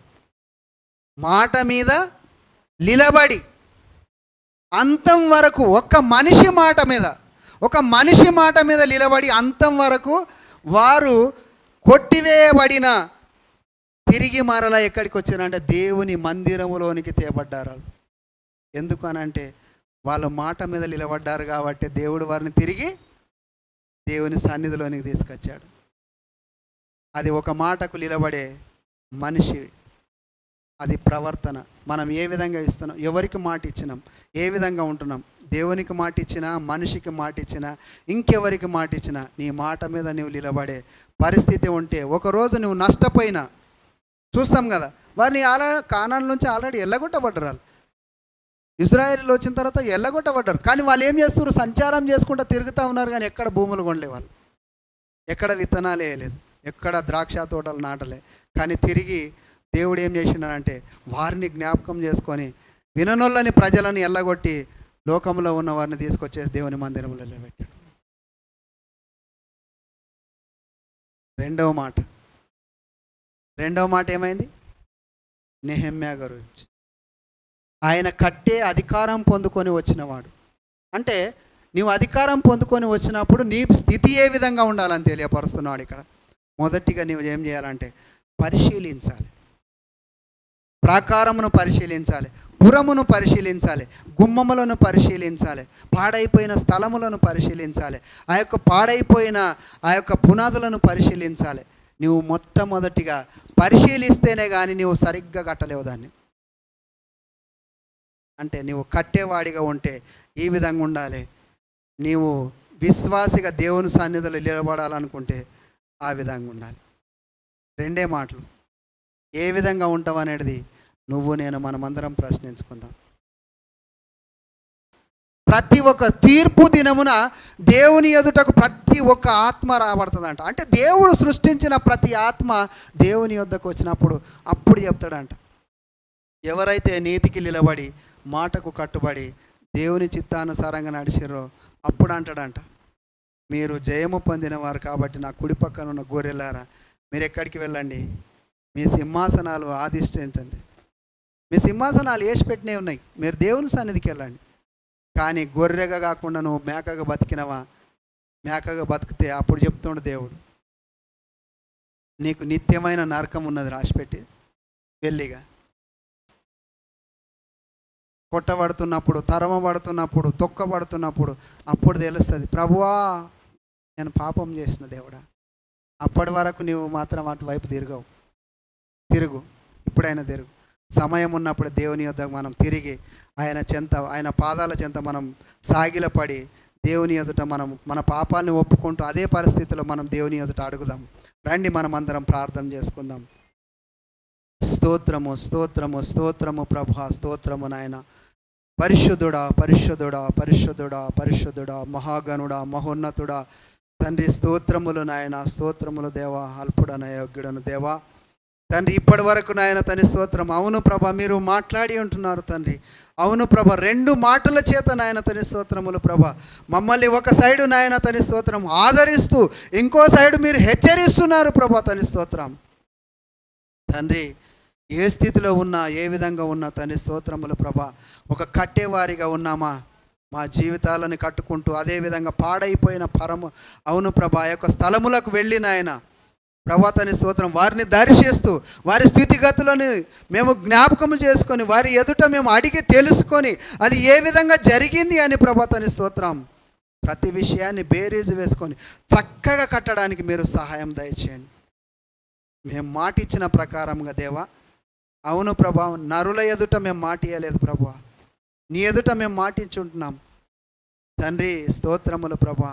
Speaker 3: మాట మీద నిలబడి అంతం వరకు ఒక మనిషి మాట మీద నిలబడి అంతం వరకు వారు కొట్టివేయబడిన తిరిగి మరలా ఎక్కడికి వచ్చారంటే దేవుని మందిరములోనికి తేబడ్డారు. ఎందుకు అనంటే వాళ్ళ మాట మీద నిలబడ్డారు కాబట్టి దేవుడు వారిని తిరిగి దేవుని సన్నిధిలోనికి తీసుకొచ్చాడు. అది ఒక మాటకు నిలబడే మనిషి, అది ప్రవర్తన. మనం ఏ విధంగా ఇస్తున్నాం, ఎవరికి మాట ఇచ్చినాం, ఏ విధంగా ఉంటున్నాం. దేవునికి మాట ఇచ్చినా, మనిషికి మాట ఇచ్చినా, ఇంకెవరికి మాట ఇచ్చినా నీ మాట మీద నువ్వు నిలబడే పరిస్థితి ఉంటే, ఒకరోజు నువ్వు నష్టపోయినా చూస్తాం కదా, వారిని కానాన్ నుంచి ఆల్రెడీ ఎల్లగొట్టబడ్డారు. ఇజ్రాయేలీలు వచ్చిన తర్వాత ఎల్లగొట్టబడ్డారు. కానీ వాళ్ళు ఏం చేస్తున్నారు? సంచారం చేసుకుంటూ తిరుగుతూ ఉన్నారు, కానీ ఎక్కడ భూములు కొనలే, వాళ్ళు ఎక్కడ విత్తనాలు వేయలేదు, ఎక్కడ ద్రాక్ష తోటలు నాటలే. కానీ తిరిగి దేవుడు ఏం చేసినాడంటే వారిని జ్ఞాపకం చేసుకొని విననొల్లని ప్రజలను ఎల్లగొట్టి లోకంలో ఉన్న వారిని తీసుకొచ్చేసి దేవుని మందిరంలో నిలబెట్టాడు. రెండవ మాట ఏమైంది? నెహెమ్యా గురించి. ఆయన కట్టే అధికారం పొందుకొని వచ్చినవాడు. అంటే నీవు అధికారం పొందుకొని వచ్చినప్పుడు నీ స్థితి ఏ విధంగా ఉండాలని తెలియపరుస్తున్నాడు ఇక్కడ. మొదటిగా నీవు ఏం చేయాలంటే పరిశీలించాలి, ప్రాకారమును పరిశీలించాలి, పురమును పరిశీలించాలి, గుమ్మములను పరిశీలించాలి, పాడైపోయిన స్థలములను పరిశీలించాలి, ఆ యొక్క పాడైపోయిన ఆ యొక్క పునాదులను పరిశీలించాలి. నువ్వు మొట్టమొదటిగా పరిశీలిస్తేనే కానీ నువ్వు సరిగ్గా కట్టలేవు దాన్ని. అంటే నువ్వు కట్టేవాడిగా ఉంటే ఈ విధంగా ఉండాలి. నీవు విశ్వాసిగా దేవుని సన్నిధిలో నిలబడాలనుకుంటే ఆ విధంగా ఉండాలి. రెండే మాటలు. ఏ విధంగా ఉంటావు అనేది నువ్వు నేను మనమందరం ప్రశ్నించుకుందాం. ప్రతి ఒక్క తీర్పు దినమున దేవుని ఎదుటకు ప్రతి ఒక్క ఆత్మ రాబడుతుందంట. అంటే దేవుడు సృష్టించిన ప్రతి ఆత్మ దేవుని యొద్దకు వచ్చినప్పుడు అప్పుడు చెప్తాడంట. ఎవరైతే నీతికి నిలబడి మాటకు కట్టుబడి దేవుని చిత్తానుసారంగా నడిచిరో అప్పుడు అంటాడంట, మీరు జయము పొందినవారు కాబట్టి నా కుడి పక్కన ఉన్న గొర్రెలారా మీరు ఎక్కడికి వెళ్ళండి, మీ సింహాసనాలు ఆధిష్ఠించండి. మీ సింహాసనాలు వేసి పెట్టినవి ఉన్నాయి, మీరు దేవుని సన్నిధికి వెళ్ళండి. కానీ గొర్రెగా కాకుండా నువ్వు మేకగా బతికినవా, మేకగా బతికితే అప్పుడు చెప్తుండు దేవుడు, నీకు నిత్యమైన నరకం ఉన్నది రాసిపెట్టి వెళ్ళిగా. కొట్టబడుతున్నప్పుడు, తరమబడుతున్నప్పుడు, తొక్కబడుతున్నప్పుడు అప్పుడు తెలుస్తుంది, ప్రభువా నేను పాపం చేసిన దేవుడా. అప్పటి వరకు నీవు మాత్రం అటువైపు తిరుగు, ఇప్పుడైనా తిరుగు. సమయం ఉన్నప్పుడు దేవుని యొద్దకు మనం తిరిగి ఆయన చెంత, ఆయన పాదాల చెంత మనం సాగిలపడి దేవుని ఎదుట మన పాపాలని ఒప్పుకుంటూ అదే పరిస్థితిలో మనం దేవుని ఎదుట అడుగుదాం. రండి మనం అందరం ప్రార్థన చేసుకుందాం. స్తోత్రము స్తోత్రము స్తోత్రము ప్రభువా, స్తోత్రము నాయన. పరిశుద్ధుడా పరిశుద్ధుడా పరిశుద్ధుడా పరిశుద్ధుడా, మహాగణుడా మహోన్నతుడా తండ్రి, స్తోత్రములు నాయన, స్తోత్రములు దేవా, అల్పుడన యోగ్యుడను దేవా తండ్రి. ఇప్పటి వరకు నాయన తని స్తోత్రం. అవును ప్రభ, మీరు మాట్లాడి ఉంటున్నారు తండ్రి. అవును ప్రభ, 2 మాటల చేత నాయన తని స్తోత్రములు ప్రభ. మమ్మల్ని ఒక సైడు నాయన తని స్తోత్రం ఆదరిస్తూ ఇంకో సైడు మీరు హెచ్చరిస్తున్నారు ప్రభ తని స్తోత్రం. తండ్రి, ఏ స్థితిలో ఉన్నా, ఏ విధంగా ఉన్నా తని స్తోత్రములు ప్రభ. ఒక కట్టేవారిగా ఉన్నామా, మా జీవితాలను కట్టుకుంటూ అదేవిధంగా పాడైపోయిన అవును ప్రభ, ఆ యొక్క స్థలములకు వెళ్ళి నాయన ప్రభా తని స్తోత్రం వారిని దర్శిస్తూ వారి స్థితిగతులను మేము జ్ఞాపకం చేసుకొని వారి ఎదుట మేము అడిగి తెలుసుకొని అది ఏ విధంగా జరిగింది అని ప్రభా తని స్తోత్రం ప్రతి విషయాన్ని బేరీజు వేసుకొని చక్కగా కట్టడానికి మీరు సహాయం దయచేయండి. మేము మాట ఇచ్చిన ప్రకారంగా దేవా, అవును ప్రభా, నరుల ఎదుట మేము మాట ఇవ్వలేదు ప్రభా, నీ ఎదుట మేము మాటించుంటున్నాం తండ్రి. స్తోత్రములు ప్రభా.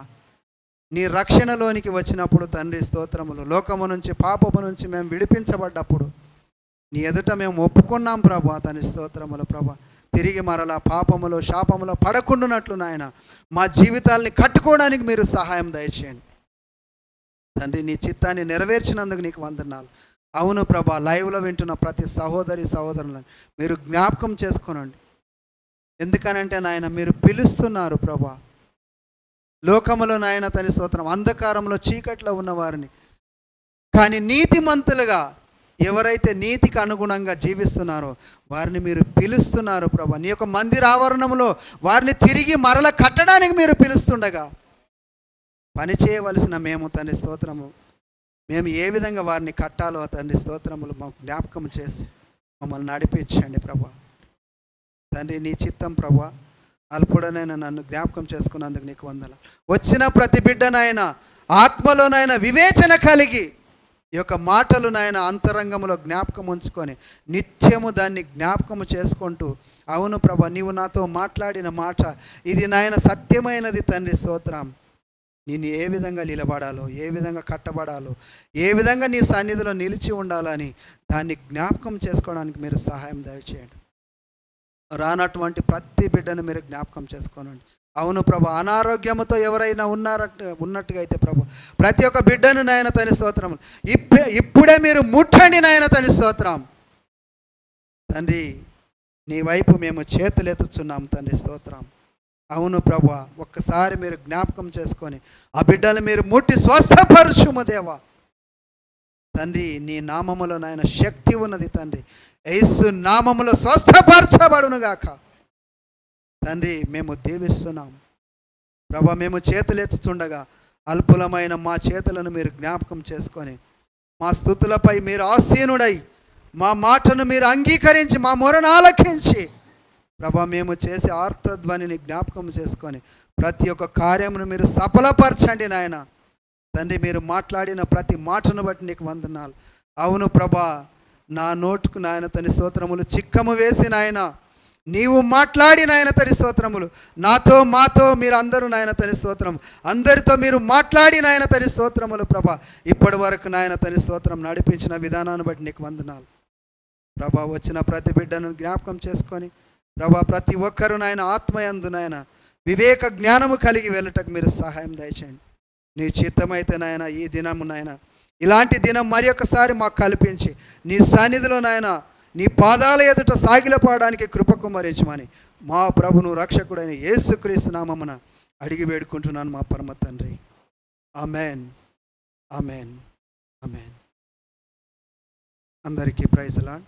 Speaker 3: నీ రక్షణలోనికి వచ్చినప్పుడు తండ్రి స్తోత్రములు, లోకము నుంచి పాపము నుంచి మేము విడిపించబడ్డప్పుడు నీ ఎదుట మేము ఒప్పుకున్నాం ప్రభా తని స్తోత్రములు ప్రభా. తిరిగి మరలా పాపములో శాపములో పడకుండానట్లు నాయన మా జీవితాల్ని కట్టుకోవడానికి మీరు సహాయం దయచేయండి తండ్రి. నీ చిత్తాన్ని నెరవేర్చినందుకు నీకు వందనాలు. అవును ప్రభా, లైవ్లో వింటున్న ప్రతి సహోదరి సహోదరులను మీరు జ్ఞాపకం చేసుకోనండి. ఎందుకనంటే నాయన మీరు పిలుస్తున్నారు ప్రభా. లోకములో నాయన తని స్తోత్రం అంధకారంలో చీకట్లో ఉన్నవారిని, కానీ నీతిమంతులుగా ఎవరైతే నీతికి అనుగుణంగా జీవిస్తున్నారో వారిని మీరు పిలుస్తున్నారు ప్రభా. నీ యొక్క మందిర ఆవరణంలో వారిని తిరిగి మరల కట్టడానికి మీరు పిలుస్తుండగా పని చేయవలసిన మేము తండ్రి స్తోత్రము, మేము ఏ విధంగా వారిని కట్టాలో తండ్రి స్తోత్రములు మాకు జ్ఞాపకం చేసి మమ్మల్ని నడిపించండి ప్రభా. తండ్రి, నీ చిత్తం ప్రభా. అల్పుడనైనా నన్ను జ్ఞాపకం చేసుకున్నందుకు నీకు వందనాలు. వచ్చిన ప్రతి బిడ్డనైనా ఆత్మలోనైనా వివేచన కలిగి ఈ యొక్క మాటలు నాయన అంతరంగంలో జ్ఞాపకం ఉంచుకొని నిత్యము దాన్ని జ్ఞాపకము చేసుకుంటూ, అవును ప్రభా, నీవు నాతో మాట్లాడిన మాట ఇది నాయన సత్యమైనది తండ్రి స్తోత్రం. నేను ఏ విధంగా నిలబడాలో, ఏ విధంగా కట్టబడాలో, ఏ విధంగా నీ సన్నిధిలో నిలిచి ఉండాలని దాన్ని జ్ఞాపకం చేసుకోవడానికి మీరు సహాయం దయచేయండి. రానటువంటి ప్రతి బిడ్డను మీరు జ్ఞాపకం చేసుకోనండి. అవును ప్రభా, అనారోగ్యంతో ఎవరైనా ఉన్నట్టుగా అయితే ప్రభు ప్రతి ఒక్క బిడ్డను నాయన తని స్తోత్రం ఇప్పుడే మీరు ముట్టండి నాయన తని స్తోత్రం తండ్రి. నీ వైపు మేము చేతులు ఎత్తుచున్నాం తండ్రి స్తోత్రం. అవును ప్రభు, ఒక్కసారి మీరు జ్ఞాపకం చేసుకొని ఆ బిడ్డలు మీరు ముట్టి స్వస్థపరచుము దేవా తండ్రి నీ నామములో నాయన శక్తి ఉన్నది తండ్రి. యేసు నామములో స్వస్థపరచబడునుగాక. తండ్రి మేము దీవిస్తున్నాం ప్రభా. మేము చేతులెత్తుతుండగా అల్పులమైన మా చేతులను మీరు జ్ఞాపకం చేసుకొని మా స్తుతులపై మీరు ఆసీనుడై మా మాటను మీరు అంగీకరించి మా మొరను ఆలకించి ప్రభా మేము చేసే ఆర్తధ్వనిని జ్ఞాపకం చేసుకొని ప్రతి ఒక్క కార్యమును మీరు సఫలపరచండి నాయన. తండ్రి మీరు మాట్లాడిన ప్రతి మాటను బట్టి నీకు వందనాలు. అవును ప్రభా, నా నోటుకు నాయన తని స్తోత్రములు చిక్కము వేసి నాయన నీవు మాట్లాడి నాయన తని స్తోత్రములు మాతో మీరు అందరూ నాయన తని స్తోత్రం అందరితో మీరు మాట్లాడి నాయన తని స్తోత్రములు ప్రభా. ఇప్పటి వరకు నాయన తని స్తోత్రం నడిపించిన విధానాన్ని బట్టి నీకు వందనాలు ప్రభా. వచ్చిన ప్రతి బిడ్డను జ్ఞాపకం చేసుకొని ప్రభా ప్రతి ఒక్కరూ నాయన ఆత్మయందు నాయన వివేక జ్ఞానము కలిగి వెళ్ళటకు మీరు సహాయం దయచేయండి. నీ చిత్తమైతే నాయన ఈ దినము నాయన ఇలాంటి దినం మరి ఒకసారి మాకు కల్పించి నీ సన్నిధిలో నాయన నీ పాదాల ఎదుట సాగిలపడడానికి కృప కుమ్మరించమని మా ప్రభును రక్షకుడైన యేసుక్రీస్తు నామమున అడిగి వేడుకుంటున్నాను మా పరమ తండ్రి. Amen, amen, amen. అందరికీ ప్రైజ్ లార్డ్.